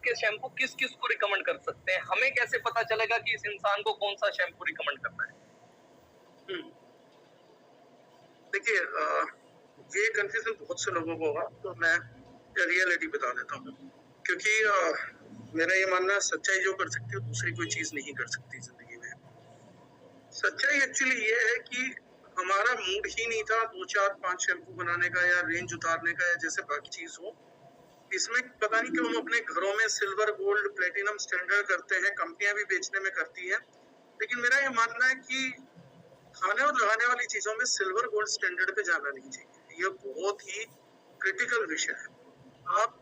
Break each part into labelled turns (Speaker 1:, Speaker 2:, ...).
Speaker 1: के शैम्पू किस किस को रिकमेंड कर सकते हैं? हमें कैसे पता चलेगा कि इस इंसान को कौन सा शैम्पू रिकमेंड करना है?
Speaker 2: देखिए, ये कंफ्यूजन बहुत से लोगों को होगा, तो मैं रियलिटी बता देता हूँ। क्योंकि मेरा ये मानना है, सच्चाई जो कर सकती है दूसरी कोई चीज नहीं कर सकती जिंदगी में। सच्चाई एक्चुअली ये है कि हमारा मूड ही नहीं था 2 4 5 शैम्पू बनाने का या रेंज उतारने का या जैसे बाकी चीज हो। इसमें पता नहीं क्यों हम अपने घरों में सिल्वर गोल्ड प्लेटिनम स्टैंडर्ड करते हैं, कंपनियां भी बेचने में करती हैं। लेकिन मेरा ये मानना है कि खाने और लगाने वाली चीजों में सिल्वर गोल्ड स्टैंडर्ड पे जाना नहीं चाहिए। ये बहुत ही क्रिटिकल विषय है। आप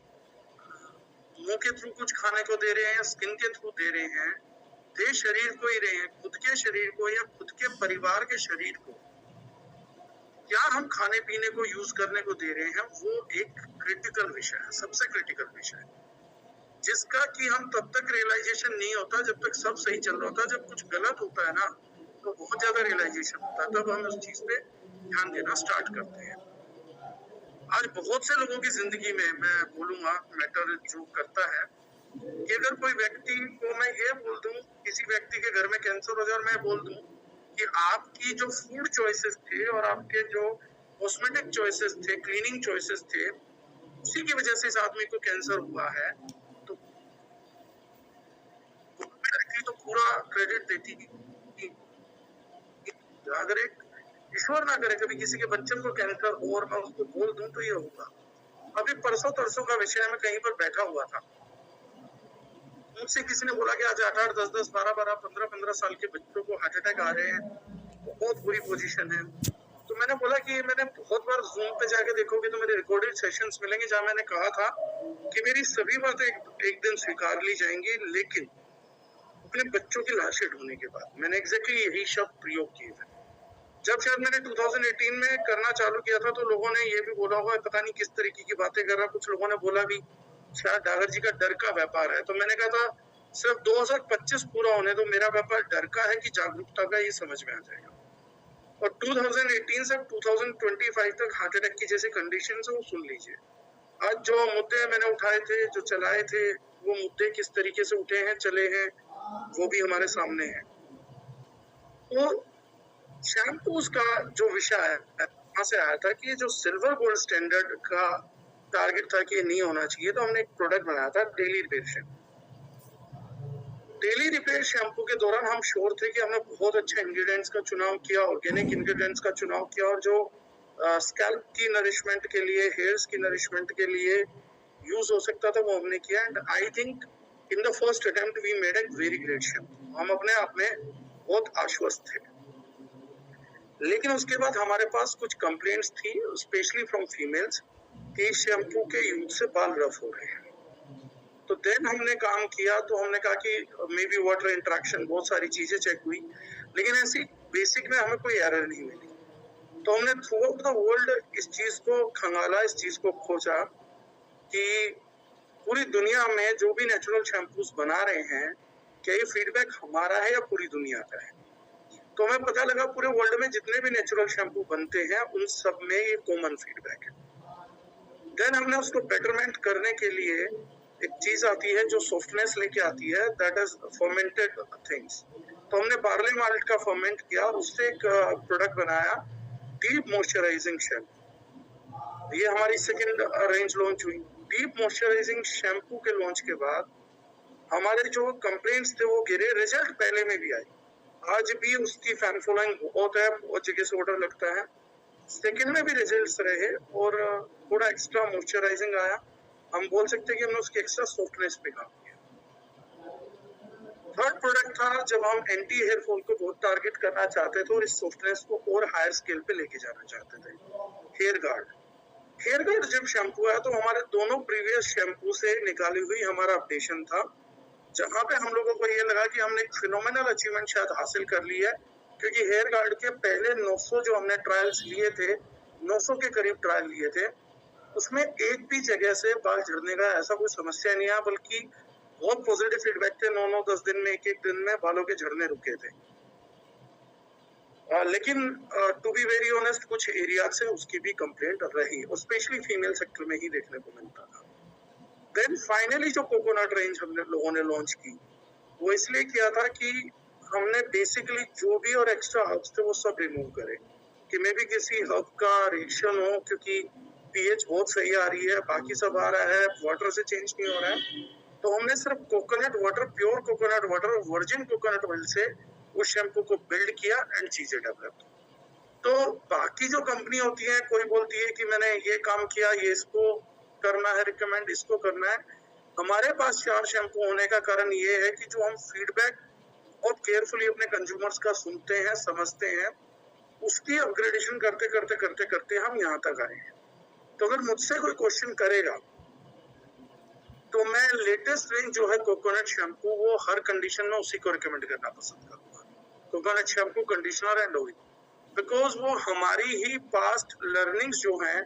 Speaker 2: मुंह के थ्रू कुछ खाने को दे रहे हैं या स्किन के थ्रू दे रहे हैं, दे शरीर को ही रहे हैं, खुद के शरीर को या खुद के परिवार के शरीर को क्या हम खाने पीने को यूज करने को दे रहे हैं, वो एक क्रिटिकल विषय है, सबसे क्रिटिकल विषय है, जिसका कि हम तब तक रियलाइजेशन नहीं होता जब तक सब सही चल रहा होता। जब कुछ गलत होता है ना, तो बहुत ज्यादा रियलाइजेशन होता है, तब हम उस चीज पे ध्यान देना स्टार्ट करते हैं। आज बहुत से लोगों की जिंदगी में मैं बोलूंगा मैटर जो करता है कि अगर कोई व्यक्ति को मैं ये बोल दूं, किसी व्यक्ति के घर में कैंसर हो जाए और मैं बोल दूं कि आपकी जो फूड चॉइसेस थे और आपके जो कॉस्मेटिक चॉइसेस थे, क्लीनिंग चॉइसेस थे, उसी की वजह से इस आदमी को कैंसर हुआ है, तो तो पूरा क्रेडिट देती कि अगर एक ईश्वर ना करे कभी किसी के बच्चे को कैंसर हो और मैं उसको बोल दूं तो ये होगा। अभी परसों तरसों का विषय मैं कहीं पर बैठा हुआ था, मुझसे किसी ने बोला कि आज 8 8 10 10 12 12 15 15 साल के बच्चों को हार्ट अटैक आ रहे हैं, बहुत बुरी पोजीशन है। तो मैंने बोला कि मैंने बहुत बार जूम पे जाके देखोगे तो मेरे रिकॉर्डेड सेशंस मिलेंगे जहां मैंने कहा था कि मेरी सभी बातें एक दिन स्वीकार ली जाएंगी, लेकिन अपने बच्चों की लाशें ढूंढने के बाद मैंने एग्जैक्टली यही शब्द प्रयोग किए थे। जब शायद मैंने 2018 में करना चालू किया था तो लोगों ने ये भी बोला होगा पता नहीं किस तरीके की बातें कर रहा, कुछ लोगों ने बोला भी शायद डागर जी का डर का व्यापार है। तो मैंने कहा था सिर्फ 2025 पूरा होने तो मेरा व्यापार डर का है कि जागरूकता का, ये समझ में आ जाएगा। और 2018 से 2025 तक हार्ट अटैक की जैसे कंडीशन है वो सुन लीजिए। आज जो मुद्दे मैंने उठाए थे, जो चलाए थे, वो मुद्दे किस तरीके से उठे हैं, चले हैं, वो भी हमारे सामने है। तो शैम्पूज का जो विषय है वहां से आया था कि जो सिल्वर गोल्ड स्टैंडर्ड का टारगेट था कि ये नहीं होना चाहिए, तो हमने एक प्रोडक्ट बनाया था daily repair shampoo. Daily repair shampoo के दौरान हम श्योर थे कि हमने बहुत अच्छा इंग्रेडिएंट्स का चुनाव किया, ऑर्गेनिक इंग्रेडिएंट्स का चुनाव किया, और जो स्कैल्प की नरिशमेंट के लिए, हेयर्स की नरिशमेंट के लिए यूज हो सकता था वो हमने किया। And I think in the first attempt we made a very great shampoo. हम अपने आप में बहुत आश्वस्त थे। लेकिन उसके बाद हमारे पास कुछ कंप्लेंट्स थी, स्पेशली फ्रॉम फीमेल्स, कि शैम्पू के यूज से बाल रफ हो रहे हैं। तो देन हमने काम किया, तो हमने कहा कि मे बी वाटर इंटरेक्शन, बहुत सारी चीजें चेक हुई, लेकिन ऐसी बेसिक में हमें कोई एरर नहीं मिली। तो हमने थ्रू आउट द वर्ल्ड इस चीज को खंगाला, इस चीज को खोजा कि पूरी दुनिया में जो भी नेचुरल शैम्पूस बना रहे हैं, क्या ये फीडबैक हमारा है या पूरी दुनिया का है। तो हमें पता लगा पूरे वर्ल्ड में जितने भी नेचुरल शैम्पू बनते हैं उन सब में ये कॉमन फीडबैक है। देन हमने उसको बेटरमेंट करने के लिए एक चीज आती है जो सॉफ्टनेस लेके आती है, दैट इज फर्मेंटेड थिंग्स। तो हमने बार्ले माल्ट का फर्मेंट किया और उससे एक प्रोडक्ट बनाया, डीप मॉइस्चराइजिंग शैम्पू। ये हमारी सेकेंड रेंज लॉन्च हुई। डीप मॉइस्चराइजिंग शैम्पू के लॉन्च के बाद हमारे जो कंप्लेंट्स थे वो गिरे, रिजल्ट पहले में भी आई, आज भी उसकी फैन फॉलोइंग बहुत है, बहुत जगह से ऑर्डर लगता है। सेकेंड में भी रिजल्ट्स रहे और थोड़ा एक्स्ट्रा मॉइस्चराइजिंग आया। हम बोल सकते हैं कि हमने उसकी एक्स्ट्रा सॉफ्टनेस पे काम किया। थर्ड प्रोडक्ट था जब हम एंटी हेयर फॉल को बहुत टारगेट करना चाहते थे और इस सॉफ्टनेस को और हायर स्केल पे लेके जाना चाहते थे, हेयर गार्ड। हेयर गार्ड जब शैम्पू आया तो हमारे दोनों प्रीवियस शैम्पू से निकाली हुई हमारा अपडेशन था, जहां पे हम लोगों को ये लगा कि हमने एक फिनोमिनल अचीवमेंट शायद हासिल कर ली है, क्योंकि हेयर गार्ड के पहले 900 जो हमने ट्रायल्स लिए थे, 900 के करीब ट्रायल लिए थे, उसमें एक भी जगह से बाल झड़ने का ऐसा कोई समस्या नहीं आया, बल्कि बहुत पॉजिटिव फीडबैक थे। 9 9 10 दिन में, एक दिन में बालों के झड़ने रुके थे। लेकिन टू बी वेरी ऑनेस्ट कुछ एरिया से उसकी भी कंप्लेंट रही, और स्पेशली फीमेल सेक्टर में ही देखने को मिलता था। देन फाइनली जो कोकोनट रेंज हमने लोगों ने लॉन्च की, वो इसलिए किया था कि हमने बेसिकली जो भी और एक्स्ट्रा हर्ब्स थे वो सब रिमूव करे, कि मे बी किसी हर्ब का रिएक्शन हो, क्योंकि पीएच बहुत सही आ रही है, बाकी सब आ रहा है, वाटर से चेंज नहीं हो रहा है। तो हमने सिर्फ coconut water, pure coconut water और वर्जिन कोकोनट ऑयल से उस शैम्पू को बिल्ड किया एंड चीजें डेवलप। तो बाकी जो कंपनी होती है, कोई बोलती है कि मैंने ये काम किया, ये इसको करना है रिकमेंड, इसको करना है। हमारे पास 4 शैम्पू होने का कारण ये है कि जो हम फीडबैक बहुत केयरफुली अपने कंज्यूमर्स का सुनते हैं, समझते हैं, उसकी अपग्रेडेशन करते करते करते करते हम यहाँ तक आए हैं। तो अगर मुझसे कोई क्वेश्चन करेगा तो मैं लेटेस्ट रेंज जो है कोकोनट शैम्पू, वो हर कंडीशन में उसी को रिकमेंड करना पसंद करूंगा, coconut shampoo, conditioner and oil, because वो हमारी ही पास्ट लर्निंग्स जो हैं,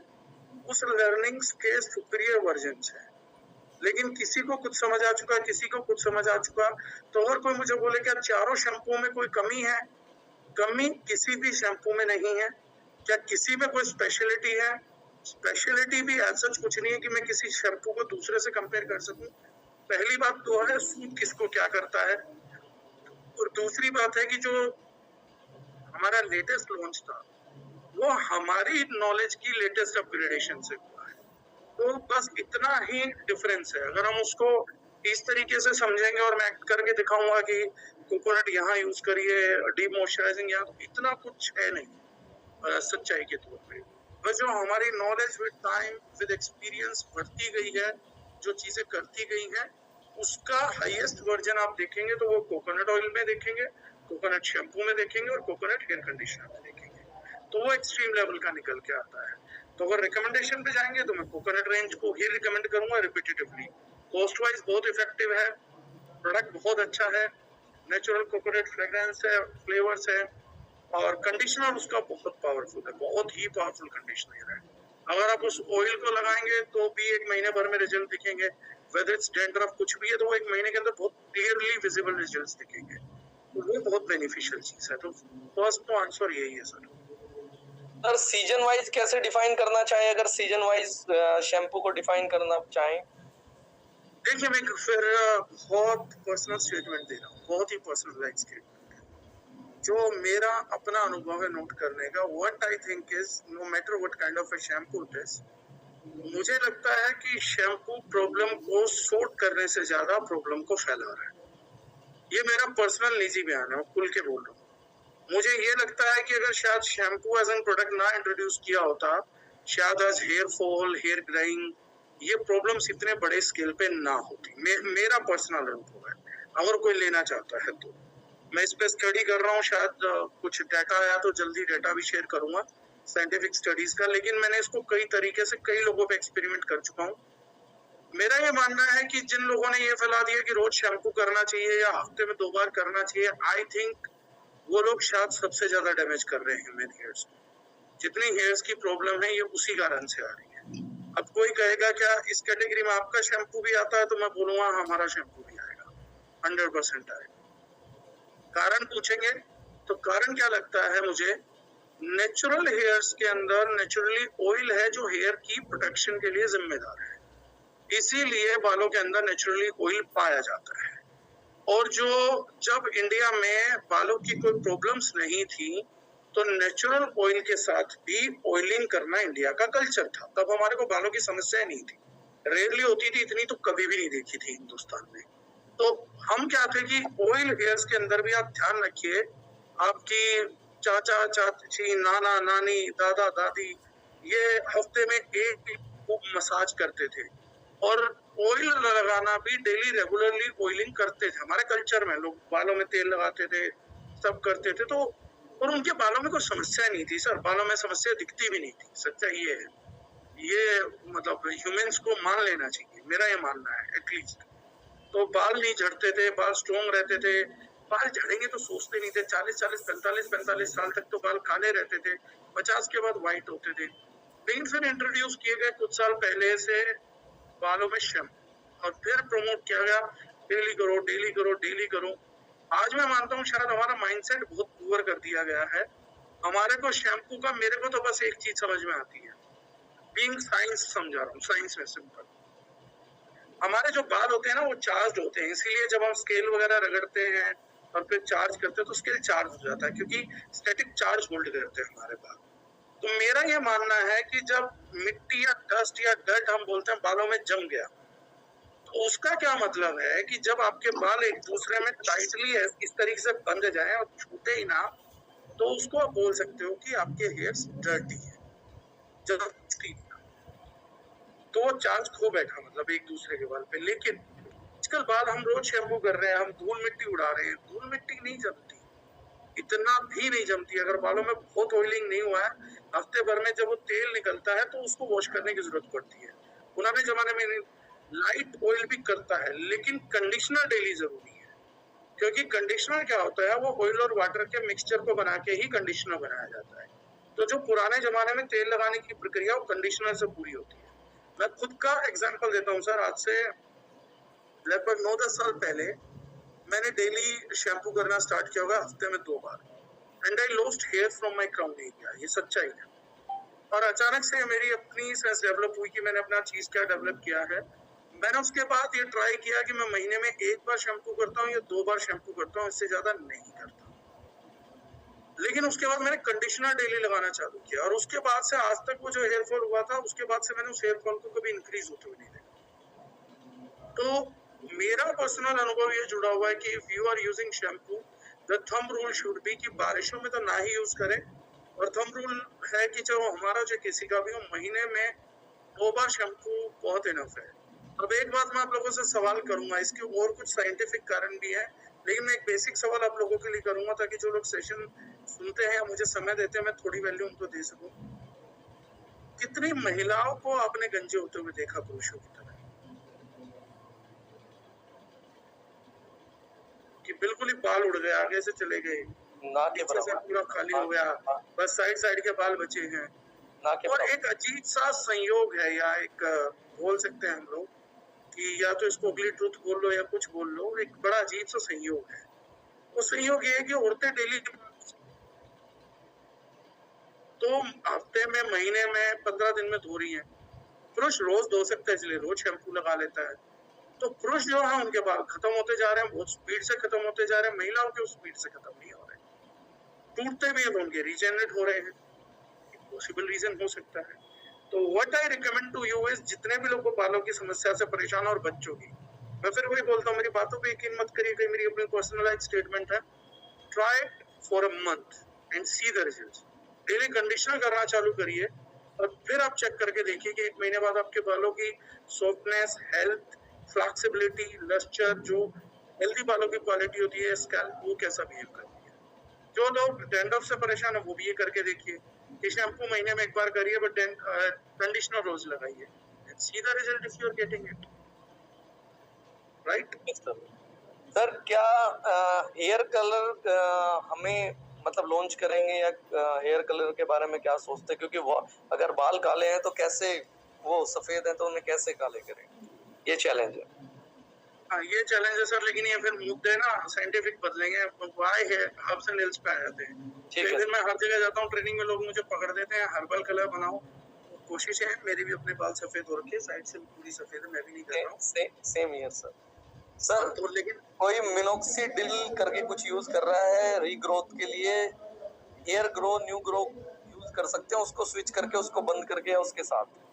Speaker 2: उस लर्निंग्स के सुपीरियर वर्जन है। लेकिन किसी को कुछ समझ आ चुका, किसी को कुछ समझ आ चुका, तो अगर कोई मुझे बोले कि चारों शैम्पू में कोई कमी है, कमी किसी भी शैम्पू में नहीं है। क्या किसी में कोई स्पेशलिटी है? स्पेशलिटी भी ऐसा कुछ नहीं है कि मैं किसी शैम्पू को दूसरे से कंपेयर कर सकूं। पहली बात तो है सूट किसको क्या करता है, और दूसरी बात है कि जो हमारा लेटेस्ट लॉन्च था वो हमारी नॉलेज की लेटेस्ट अपग्रेडेशन से हुआ है। तो बस इतना ही डिफरेंस है। अगर हम उसको इस तरीके से समझेंगे और मैं एक्ट करके दिखाऊंगा कि कोकोनट यहाँ यूज करिए, डीप मॉइस्चराइजिंग यहाँ, तो इतना कुछ है नहीं सच्चाई के तौर पे। बस जो हमारी knowledge with time, with experience बढ़ती गई है, जो चीजें करती गई हैं, उसका हाईएस्ट वर्जन आप देखेंगे तो वो कोकोनट ऑयल में देखेंगे, कोकोनट शैम्पू में देखेंगे और कोकोनट हेयर कंडीशनर में देखेंगे। तो वो एक्सट्रीम लेवल का निकल के आता है। तो अगर रिकमेंडेशन पे जाएंगे तो मैं कोकोनट रेंज को ही रिकमेंड करूंगा रिपीटेटिवली। कॉस्ट वाइज बहुत इफेक्टिव है, प्रोडक्ट बहुत अच्छा है, नेचुरल कोकोनट फ्रेग्रेंस है, फ्लेवर्स है, और कंडीशनर उसका बहुत पावरफुल है, बहुत ही पावरफुल कंडीशनर है। अगर आप उस ऑयल को लगाएंगे तो भी 1 महीने भर में रिजल्ट दिखेंगे। वेदर इट्स डैंड्रफ कुछ भी है तो वो 1 महीने के अंदर बहुत क्लियरली विजिबल रिजल्ट्स दिखेंगे। तो वो बहुत बेनिफिशियल चीज है। तो फर्स्ट तो आंसर यही है सर।
Speaker 1: सर सीजन वाइज कैसे डिफाइन करना चाहे, अगर सीजन वाइज शैम्पू को डिफाइन करना चाहें?
Speaker 2: देखिए मैं फिर बहुत पर्सनल स्टेटमेंट दे रहा हूँ, बहुत ही पर्सनलाइज्ड स्टेटमेंट, जो मेरा अपना अनुभव है नोट करने का। What I think is, no matter what kind of a shampoo it is, मुझे लगता है कि शैम्पू प्रॉब्लम को सॉर्ट करने से ज्यादा प्रॉब्लम को फैला रहा है। ये मेरा पर्सनल निजी बयान है, मैं खुल के बोल रहा हूँ। मुझे ये लगता है कि अगर शायद शैम्पू एज एन प्रोडक्ट ना इंट्रोड्यूस किया होता, शायद आज हेयर फॉल, हेयर ग्राइंग, ये प्रॉब्लम्स इतने बड़े स्केल पे ना होती। मेरा पर्सनल अनुभव है, अगर कोई लेना चाहता है तो। मैं इस पे स्टडी कर रहा हूँ, शायद कुछ डाटा आया तो जल्दी डाटा भी शेयर करूंगा साइंटिफिक स्टडीज का, लेकिन मैंने इसको कई तरीके से कई लोगों पे एक्सपेरिमेंट कर चुका हूँ। मेरा ये मानना है कि जिन लोगों ने ये फैला दिया कि रोज शैम्पू करना चाहिए या हफ्ते में 2 बार करना चाहिए, आई थिंक वो लोग शायद सबसे ज्यादा डैमेज कर रहे हैं ह्यूमन हेयर्स को। जितनी हेयर्स की प्रॉब्लम है ये उसी कारण से आ रही है। अब कोई कहेगा क्या इस कैटेगरी में आपका शैम्पू भी आता है, तो मैं बोलूंगा हमारा शैम्पू भी आएगा, 100% आएगा। कारण पूछेंगे तो कारण क्या लगता है मुझे, नेचुरल हेयर्स के अंदर नेचुरली ऑयल है जो हेयर की प्रोटेक्शन के लिए जिम्मेदार है, इसीलिए बालों के अंदर नेचुरली ऑयल पाया जाता है। और जो जब इंडिया में बालों की कोई प्रॉब्लम्स नहीं थी तो नेचुरल ऑयल के साथ भी ऑयलिंग करना इंडिया का कल्चर था, तब हमारे को बालों की समस्या नहीं थी, रेयरली होती थी, इतनी तो कभी भी नहीं देखी थी हिंदुस्तान में। तो हम क्या थे कि ऑयल हेयर्स के अंदर भी आप ध्यान रखिए, आपकी चाचा चाची, नाना नानी, दादा दादी ये हफ्ते में एक खूब मसाज करते थे, और ऑयल लगाना भी डेली रेगुलरली ऑयलिंग करते थे। हमारे कल्चर में लोग बालों में तेल लगाते थे, सब करते थे, तो और उनके बालों में कोई समस्या नहीं थी सर, बालों में समस्या दिखती भी नहीं थी। सच्चा ये है, ये मतलब ह्यूमंस को मान लेना चाहिए, मेरा ये मानना है एटलीस्ट। तो बाल नहीं झड़ते थे, बाल स्ट्रॉन्ग रहते थे, बाल झड़ेंगे तो सोचते नहीं थे। 40-45 साल तक तो बाल काले रहते थे, 50 के बाद व्हाइट होते थे। लेकिन फिर इंट्रोड्यूस किए गए कुछ साल पहले से बालों में शैम्पू, और फिर प्रमोट किया गया डेली करो डेली करो डेली करो। आज मैं मानता हूँ शायद हमारा माइंडसेट बहुत पुअर कर दिया गया है। हमारे को शैम्पू का, मेरे को तो बस एक चीज समझ में आती है, बीइंग साइंस समझा रहा हूँ, साइंस में सिंपल, हमारे जो बाल होते हैं ना वो चार्ज होते हैं, इसीलिए जब हम स्केल वगैरह रगड़ते हैं और फिर चार्ज करते हैं तो स्केल चार्ज हो जाता है, क्योंकि स्टैटिक चार्ज होल्ड करते हैं हमारे बाल। तो मेरा ये मानना है कि जब मिट्टी या डस्ट या डर्ट हम बोलते हैं बालों में जम गया, तो उसका क्या मतलब है कि जब आपके बाल एक दूसरे में टाइटली इस तरीके से बंध जाए और छूटे ही ना, तो उसको आप बोल सकते हो कि आपके हेयर्स डर्टी है। जब तो वो चार्ज खो बैठा मतलब एक दूसरे के बाल पे। लेकिन आजकल बाल हम रोज शैम्पू कर रहे हैं, हम धूल मिट्टी उड़ा रहे हैं, धूल मिट्टी नहीं जमती, इतना भी नहीं जमती। अगर बालों में बहुत ऑयलिंग नहीं हुआ है, हफ्ते भर में जब वो तेल निकलता है तो उसको वॉश करने की जरूरत पड़ती है। पुराने जमाने में लाइट ऑयल भी करता है, लेकिन कंडीशनर डेली जरूरी है, क्योंकि कंडीशनर क्या होता है, वो ऑयल और वाटर के मिक्सचर को बना के ही कंडीशनर बनाया जाता है। तो जो पुराने जमाने में तेल लगाने की प्रक्रिया वो कंडीशनर से पूरी होती है। मैं खुद का एग्जांपल देता हूँ सर, आज से लगभग 9-10 साल पहले मैंने डेली शैम्पू करना स्टार्ट किया होगा हफ्ते में 2 बार, and I lost hair from my crown area, ये सच्चाई है। और अचानक से मेरी अपनी सेंस डेवलप हुई कि मैंने अपना चीज क्या डेवलप किया है। मैंने उसके बाद ये ट्राई किया कि मैं महीने में 1 बार शैम्पू करता हूँ या 2 बार शैम्पू करता हूँ, इससे ज्यादा नहीं करता। लेकिन उसके बाद मैंने कंडीशनर डेली लगाना चालू किया, और उसके बाद से आज तक वो जो हेयर फॉल हुआ था, उसके बाद से मैंने उस हेयर फॉल को कभी इंक्रीज होते हुए नहीं देखा। तो मेरा पर्सनल अनुभव ये जुड़ा हुआ है कि if you are using shampoo, the thumb rule should be कि बारिशों में तो ना ही यूज करें, और थंब रूल है कि जो हमारा जो किसी का भी हो, महीने में 2 बार शैम्पू बहुत इनफ है। अब एक बात मैं आप लोगों से सवाल करूंगा, इसके और कुछ साइंटिफिक कारण भी है, लेकिन मैं एक बेसिक सवाल आप लोगों के लिए करूंगा ताकि जो लोग सेशन सुनते हैं या मुझे समय देते हैं, मैं थोड़ी वैल्यू उनको दे सकूं। कितनी महिलाओं को आपने गंजे होते हुए देखा पुरुषों की तरह, कि बिल्कुल ही बाल उड़ गए, आगे से चले गए,
Speaker 1: ना के
Speaker 2: पीछे से
Speaker 1: बराबर।
Speaker 2: पूरा खाली हो गया, बस साइड साइड के बाल बचे हैं।
Speaker 1: ना के
Speaker 2: और
Speaker 1: बराबर।
Speaker 2: एक अजीब सा संयोग है, या एक बोल सकते हैं हम लोग कि या तो इसको अगली ट्रूथ बोल लो या कुछ बोल लो, एक बड़ा अजीब सा संयोग है। वो संयोग ये है कि औरतें डेली तो हफ्ते में, महीने में, 15 दिन में धो रही हैं। पुरुष रोज धो सकते हैं, इसलिए रोज शैम्पू लगा लेता है। तो पुरुष जो है उनके बाल खत्म होते जा रहे हैं, बहुत स्पीड से खत्म होते जा रहे हैं, महिलाओं के उस स्पीड से खत्म नहीं हो रहे, टूटते भी हैं तो उनके रीजेनरेट हो रहे हैं। पॉसिबल रीजन हो सकता है। तो what I recommend to you is, जितने भी लोगों को बालों की समस्या से परेशान और बच्चों की, मैं फिर वही बोलता हूँ, मेरी बातों पे यकीन मत करिए, कहीं मेरी अपनी पर्सनलाइज्ड स्टेटमेंट है। Try it for a month and see the results. Daily conditioner करना चालू करिए, और फिर आप चेक करके देखिए कि 1 महीने बाद आपके बालों की सॉफ्टनेस, हेल्थ, फ्लेक्सिबिलिटी, लस्चर, जो हेल्दी बालों की क्वालिटी होती है, स्कैल्प, वो कैसा बिहेव करती है। जो लोग डैंड्रफ से परेशान है वो भी ये करके देखिए कि शैम्पू महीने में 1 बार करिए, बट कंडीशनर रोज लगाइए, and see the result if you are getting it right.
Speaker 1: Sir क्या हेयर कलर हमें मतलब लॉन्च करेंगे, या हेयर कलर के बारे में क्या सोचते हैं, क्योंकि वो अगर बाल काले हैं तो कैसे, वो सफेद हैं तो उन्हें कैसे काले करेंगे, ये चैलेंज है।
Speaker 2: हाँ, ये चैलेंज है सर, लेकिन ये फिर मुद्दे ना साइंटिफिक बदलेंगे। वाई है हर्ब्स एंड हिल्स पे आ जाते हैं।
Speaker 1: ठीक
Speaker 2: एक
Speaker 1: है।
Speaker 2: दिन मैं हर जगह जाता हूँ, ट्रेनिंग में लोग मुझे पकड़ देते हैं, हर्बल कलर बनाओ। कोशिश है, मेरी भी अपने बाल सफेद हो रखे, साइड से पूरी सफेद है, मैं भी नहीं कर रहा हूँ।
Speaker 1: Same year sir. सर
Speaker 2: तो लेकिन
Speaker 1: कोई मिनोक्सिडिल करके कुछ यूज कर रहा है रीग्रोथ के लिए, hair grow, new grow use कर सकते हैं उसको, स्विच करके उसको बंद करके या उसके साथ।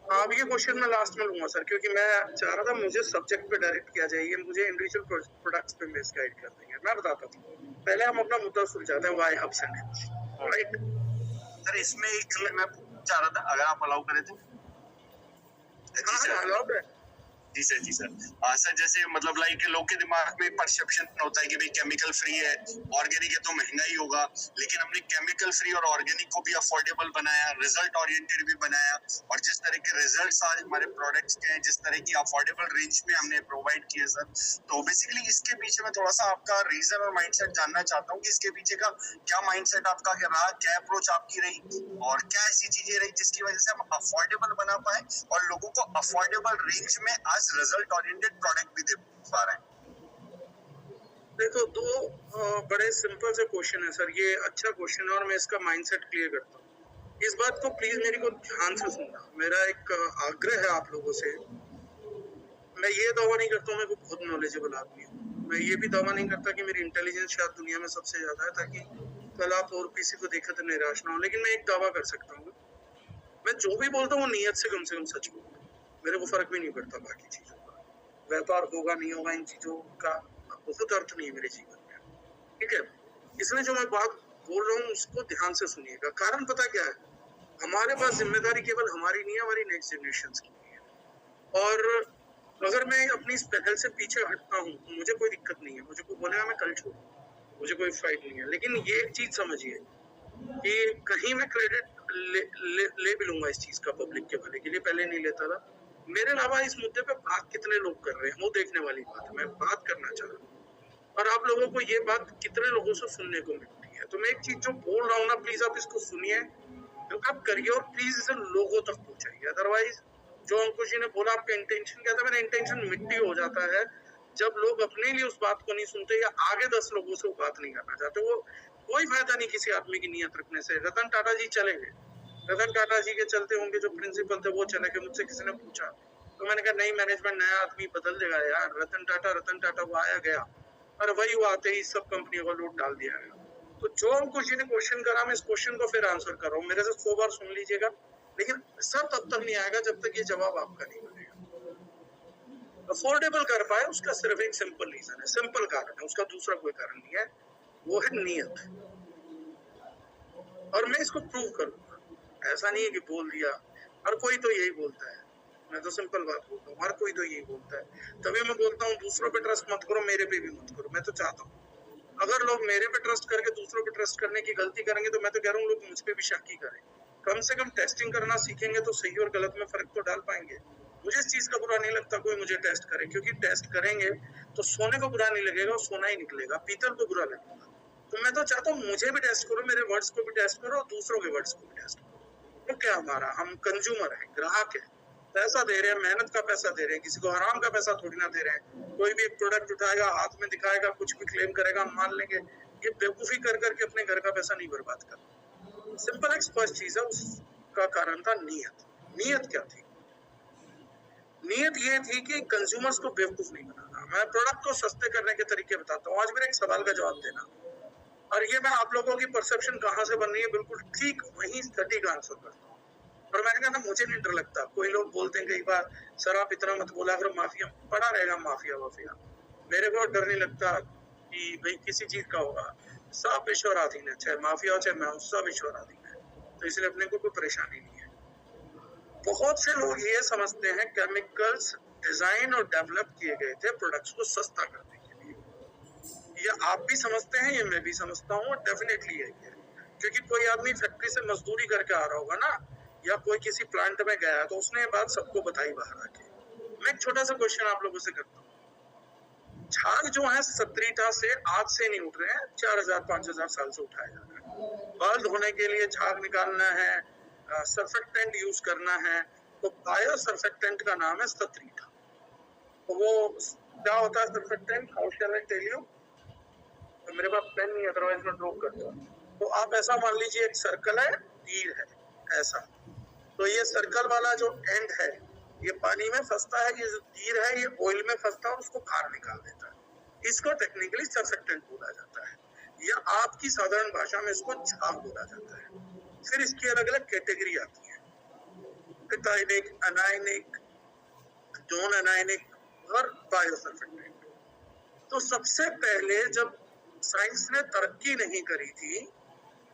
Speaker 2: अब ये क्वेश्चन मैं लास्ट में लूंगा सर, क्योंकि मैं चाह रहा था मुझे सब्जेक्ट पे डायरेक्ट किया जाए, ये मुझे इंडिविजुअल प्रोडक्ट्स पे मिसगाइड कर देंगे। मैं बताता हूँ, पहले हम अपना मुद्दा सुलझाते हैं, why herbs and hills, right.
Speaker 3: Sir इसमें एक चीज मैं चाह रहा था, अगर आप अलाउ करें तो। जी सर,
Speaker 2: अलाउड है।
Speaker 3: जी सर, जी सर। सर जैसे मतलब लाइक लोग के दिमाग में परसेप्शन होता है कि भाई केमिकल फ्री है, ऑर्गेनिक है तो महंगा ही होगा, लेकिन हमने केमिकल फ्री और ऑर्गेनिक को भी अफोर्डेबल बनाया, रिजल्ट ओरिएंटेड भी बनाया, और जिस तरह के रिजल्ट्स आज हमारे प्रोडक्ट्स के हैं, जिस तरह की अफोर्डेबल रेंज में हमने प्रोवाइड किए सर, तो बेसिकली इसके पीछे मैं थोड़ा सा आपका रीजन और माइंडसेट जानना चाहता हूँ कि इसके पीछे का क्या माइंडसेट आपका रहा, क्या अप्रोच आपकी रही, और क्या ऐसी चीजें रही जिसकी वजह से हम अफोर्डेबल बना पाए और लोगों को अफोर्डेबल रेंज में आज रिजल्ट ओरिएंटेड प्रोडक्ट भी दे पा रहे हैं।
Speaker 2: देखो, दो बड़े सिंपल से क्वेश्चन है सर, ये अच्छा क्वेश्चन है और मैं इसका माइंडसेट क्लियर करता हूँ। इस बात को प्लीज मेरे को ध्यान से सुनना, मेरा एक आग्रह है आप लोगों से मैं ये दावा नहीं करता हूँ मैं बहुत नॉलेजेबल आदमी हूँ, मैं ये भी दावा नहीं करता कि मेरी इंटेलिजेंस शायद दुनिया में सबसे ज्यादा है, ताकि कल आप और किसी को देखे तो निराश ना हो। लेकिन मैं एक दावा कर सकता हूँ, मैं जो भी बोलता हूँ नीयत से कम सच बोलता हूँ, मेरे को फर्क भी नहीं पड़ता बाकी चीजों का, व्यापार होगा नहीं होगा इन चीजों का बहुत अर्थ नहीं है मेरे जीवन में, ठीक है। इसलिए जो मैं बात बोल रहा हूँ उसको ध्यान से सुनिएगा। कारण पता क्या है, हमारे पास जिम्मेदारी केवल हमारी नहीं है, हमारी नेक्स्ट जनरेशन की भी है। और अगर मैं अपनी इस पहल से पीछे हटता हूँ तो मुझे कोई दिक्कत नहीं है, मुझे कोई बोलेगा मैं कल छोड़ू, मुझे कोई फाइट नहीं है। लेकिन ये एक चीज समझिए कि कहीं मैं क्रेडिट ले भी लूंगा इस चीज का पब्लिक के भले के लिए, पहले नहीं लेता था। मेरे अलावा इस मुद्दे पे बात कितने लोग कर रहे हैं वो देखने वाली बात है, मैं बात करना चाह रहा हूँ और आप लोगों को ये बात कितने लोगों से सुनने को मिलती है। तो मैं एक चीज जो बोल रहा हूँ ना, प्लीज आप इसको सुनिए, तो आप करिए और प्लीज इसे लोगों तक पहुंचाइए। अदरवाइज जो अंकुश जी ने बोला आपका इंटेंशन क्या था, मेरा इंटेंशन मिट्टी हो जाता है जब लोग अपने लिए उस बात को नहीं सुनते या आगे 10 लोगों से वो बात नहीं करना चाहते। वो कोई फायदा नहीं किसी आदमी की नियत रखने से। रतन टाटा जी चले गए, रतन टाटा जी के चलते होंगे जो प्रिंसिपल थे वो चले गए। मुझसे किसी ने पूछा तो मैंने कहा नहीं, मैनेजमेंट नया आदमी बदल देगा यार, रतन टाटा वो आया गया और वही वो आते ही सब कंपनियों को लूट डाल दिया गया। तो जो अंकुश जी ने क्वेश्चन करा, मैं इस क्वेश्चन को फिर आंसर कर रहा हूँ, मेरे से 100 बार सुन लीजिएगा, लेकिन सर तब तक नहीं आएगा जब तक ये जवाब आपका नहीं बनेगा। अफोर्डेबल कर पाए उसका सिर्फ एक सिंपल रीजन है, सिंपल कारण है, उसका दूसरा कोई कारण नहीं है, वो है नियत। और मैं इसको प्रूव करूंगा, ऐसा नहीं है कि बोल दिया, हर कोई तो यही बोलता है, मैं तो सिंपल बात बोलता हूँ, हर कोई तो यही बोलता है। तभी मैं बोलता हूँ दूसरों पे ट्रस्ट मत करो, मेरे पे भी मत करो। मैं तो चाहता हूँ अगर लोग मेरे पे ट्रस्ट करके दूसरों पे ट्रस्ट करने की गलती करेंगे तो मैं तो कह रहा हूँ लोग मुझ पे भी शक ही करें। कम से कम टेस्टिंग करना सीखेंगे तो सही और गलत में फर्क तो डाल पाएंगे। मुझे इस चीज का बुरा नहीं लगता कोई मुझे टेस्ट करे, क्योंकि टेस्ट करेंगे तो सोने को बुरा नहीं लगेगा, सोना ही निकलेगा, पीतल को बुरा लगेगा। तो मैं तो चाहता हूँ मुझे भी टेस्ट करो, मेरे वर्ड्स को भी टेस्ट करो और दूसरों के वर्ड्स को भी टेस्ट करो। तो क्या हमारा, हम कंज्यूमर है, ग्राहक है, पैसा दे रहे हैं, मेहनत का पैसा दे रहे हैं, किसी को हराम का पैसा थोड़ी ना दे रहे हैं। कोई भी एक प्रोडक्ट उठाएगा, हाथ में दिखाएगा, कुछ भी क्लेम करेगा, हम मान लेंगे। ये बेवकूफी कर करके अपने घर का पैसा नहीं बर्बाद कर। सिंपल एक स्पष्ट चीज है, उसका कारण था नियत। नियत क्या थी? नियत ये थी कि कंज्यूमर्स को बेवकूफ नहीं बनाना। मैं प्रोडक्ट को सस्ते करने के तरीके बताता हूँ। आज मेरे एक सवाल का जवाब देना, और ये मैं आप लोगों की परसेप्शन कहाँ से बन रही है बिल्कुल ठीक वही सटीक आंसर करता हूँ। और मैंने कहा ना, मुझे नहीं डर लगता। कोई लोग बोलते हैं कई बार सर आप इतना मत बोला अगर माफिया पड़ा रहेगा, माफिया वाफिया। मेरे को डर नहीं लगता कि भाई किसी चीज का होगा, सब ईश्वराधीन है, चाहे माफिया हो चाहे मैं हूँ, सब ईश्वराधीन है। तो इसलिए अपने को कोई परेशानी नहीं है। बहुत से लोग ये समझते हैं केमिकल्स डिजाइन और डेवलप किए गए थे प्रोडक्ट्स को सस्ता करने के लिए। ये आप भी समझते हैं, ये मैं भी समझता हूँ, डेफिनेटली यही है। क्योंकि कोई आदमी फैक्ट्री से मजदूरी करके आ रहा होगा ना, या कोई किसी प्लांट में गया तो उसने ये बात सबको बताई बाहर आके। मैं एक छोटा सा क्वेश्चन आप लोगों से करता हूँ। झाग जो है सतरीटा से आज से नहीं उठ रहे हैं, 4000-5000 साल से उठाया जा रहा है। बाल धोने के लिए झाग निकालना है, सर्फेक्टेंट यूज करना है, तो बायो सर्फेक्टेंट का नाम है सतरीटा। तो वो क्या होता है surfactant? How shall I tell you? तो मेरे पास पेन नहीं है, अदरवाइज मैं ड्रॉ करता हूँ। तो आप ऐसा मान लीजिए एक सर्कल है, तीर है ऐसा, तो ये सर्कल वाला जो एंड है ये पानी में फंसता है, ये जो तीर है ये ऑयल में फंसता है और उसको बाहर निकाल देता है। इसको टेक्निकली सर्फेक्टेंट बोला जाता है, या आपकी साधारण भाषा में इसको झाग बोला जाता है। फिर इसकी अलग अलग कैटेगरी आती है, एटाइनिक, अनायनिक, नॉन अनायनिक और बायोसर्फेक्टेंट। तो सबसे पहले जब साइंस ने तरक्की नहीं करी थी,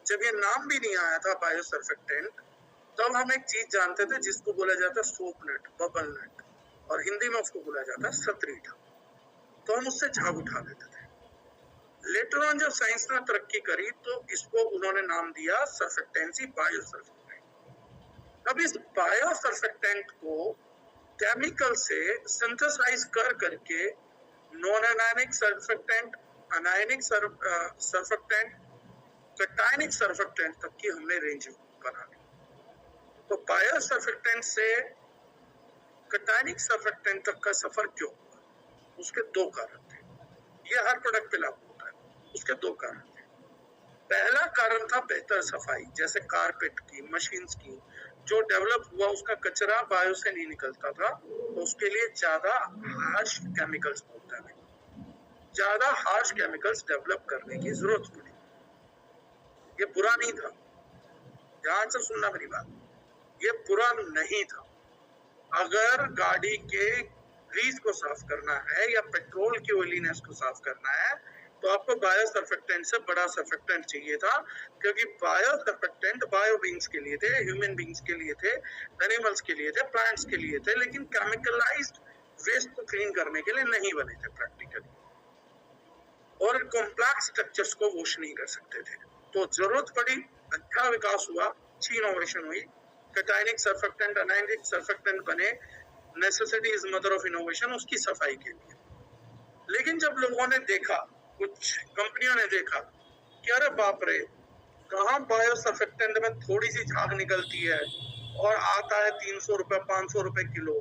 Speaker 2: जब ये नाम भी नहीं आया था बायोसर्फेक्टेंट, तब हम एक चीज जानते थे जिसको बोला जाता है सोप नेट, बबल नेट, और हिंदी में उसको बोला जाता है सतरीटा। तो हम उससे झाग उठा लेते थे। लेटर ऑन जब साइंस ने तरक्की करी तो इसको उन्होंने नाम दिया सर्फेक्टेंसी, बायोसर्फेक्टेंट। अब इस बायोसर्फेक्टेंट को केमिकल से सिंथेसाइज कर करके non anionic surfactant, anionic surfactant, cationic surfactant तक की हमने रेंज बना ली। तो बायोसर्फेक्टेंट से कैटायनिक सर्फेक्टेंट तक का सफर क्यों हुआ? उसके दो कारण थे। ये हर प्रोडक्ट पे लागू होता है। उसके दो कारण थे। पहला कारण था बेहतर सफाई, जैसे कारपेट की, मशीन्स की। जो डेवलप हुआ उसका कचरा बायो से नहीं निकलता था, तो उसके लिए ज्यादा हार्श केमिकल्स बोलते हैं, ज्यादा हार्श केमिकल्स डेवलप करने की जरूरत पड़ी। ये बुरा नहीं था, ध्यान से सुनना मेरी बात, ये बुरा नहीं था। अगर गाड़ी के ग्रीस को साफ करना है या पेट्रोल की ऑयलीनेस को साफ करना है तो आपको बायो सर्फेक्टेंट से बड़ा सर्फेक्टेंट चाहिए था, क्योंकि बायो सर्फेक्टेंट बायो बींग्स के लिए थे, ह्यूमन बींग्स के लिए थे, एनिमल्स के लिए थे, प्लांट्स के लिए थे, लेकिन केमिकलाइज्ड वेस्ट को क्लीन करने के लिए नहीं बने थे प्रैक्टिकली, और कॉम्प्लेक्स स्ट्रक्चर्स को वॉश नहीं कर सकते थे। तो जरूरत पड़ी, अच्छा विकास हुआ, अच्छी इनोवेशन हुई, कैटायनिक सर्फेक्टेंट अनायनिक सर्फेक्टेंट बने, necessity is mother of innovation, उसकी सफाई के लिए। लेकिन जब लोगों ने देखा, कुछ कंपनियों ने देखा कि अरे बाप रे, कहाँ बायो सर्फेक्टेंट में थोड़ी सी झाग निकलती है और आता है 300 रुपए 500 रुपए किलो,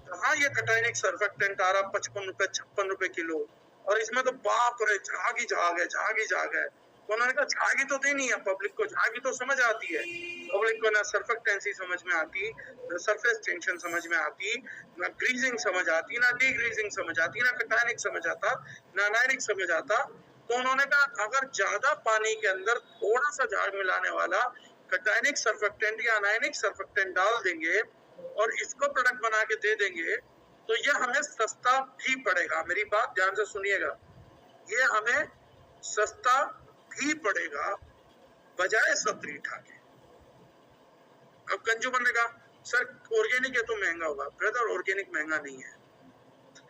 Speaker 2: कहाँ ये कैटायनिक सर्फेक्टेंट आ रहा 55 रुपए 56 रुपए किलो, और इसमें तो बाप रे झाग ही झाग है, झाग ही झाग है। तो उन्होंने कहा झागी तो देनी है पब्लिक को, झागी तो समझ आती है पब्लिक को, ना सर्फेक्टेंसी समझ में आती, ना सरफेस टेंशन समझ में आती, ना ग्रीजिंग समझ आती, ना डीग्रीजिंग समझ आती, ना कैटायनिक समझ आता, ना अनायनिक समझ आता। तो उन्होंने कहा अगर ज्यादा पानी के अंदर थोड़ा सा झाग मिलाने वाला कैटायनिक सर्फेक्टेंट या अनायनिक सर्फेक्टेंट डाल देंगे और इसको प्रोडक्ट बना के दे देंगे तो ये हमें सस्ता भी पड़ेगा। मेरी बात ध्यान से सुनिएगा, ये हमें सस्ता भी पड़ेगा बजाय सतरीठा के। अब कंज्यूमर ने कहा सर ऑर्गेनिक है तो महंगा होगा। ब्रदर ऑर्गेनिक महंगा नहीं है,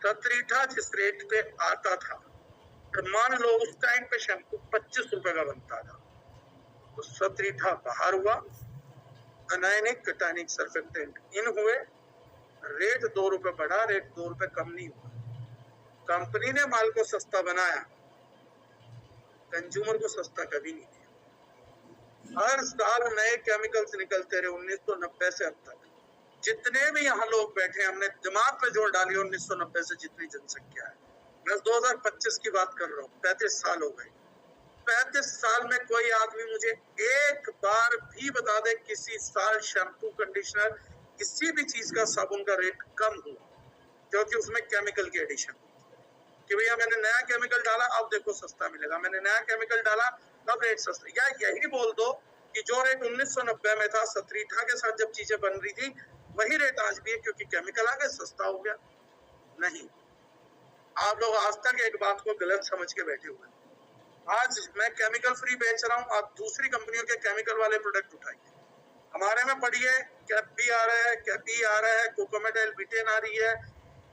Speaker 2: सतरीठा जिस रेट पे आता था, तो मान लो उस टाइम पे शैम्पू 25 रुपए का बनता था, तो सतरीठा बाहर हुआ, अनायनिक कैटायनिक सर्फेक्टेंट इन हुए, रेट 2 रुपए बढ़ा, रेट 2 रुपए कम नहीं हुआ। कंपनी ने माल को सस्ता बनाया, कंज्यूमर को सस्ता कभी नहीं दिया। हर साल नए केमिकल्स निकलते रहे 1990 से अब तक। जितने भी यहाँ लोग बैठे, हमने दिमाग पे जोर डाली 1990 से जितनी जनसंख्या है, मैं 2025 की बात कर रहा हूँ, 35 साल हो गए। 35 साल में कोई आदमी मुझे एक बार भी बता दे किसी साल शैम्पू कंडीशनर किसी भी चीज का साबुन का रेट कम हुआ क्योंकि उसमें केमिकल की एडिशन, कि भैया मैंने नया केमिकल डाला अब देखो सस्ता मिलेगा, मैंने नया केमिकल डाला अब रेट सस्ता। या यही बोल दो कि जो रेट 1990 में था सतरीठा के साथ जब चीजें बन रही थी वही रेट आज भी है, क्योंकि केमिकल आ गए सस्ता हो गया। नहीं, आप लोग आज तक एक बात को गलत समझ के बैठे हुए। आज मैं केमिकल फ्री बेच रहा हूँ, आप दूसरी कंपनियों के केमिकल वाले प्रोडक्ट उठाइए, हमारे में पढ़िए कैपी आ रहा है, कैपी आ रहा है, कोकोमेट एल्बिटेन आ रही है,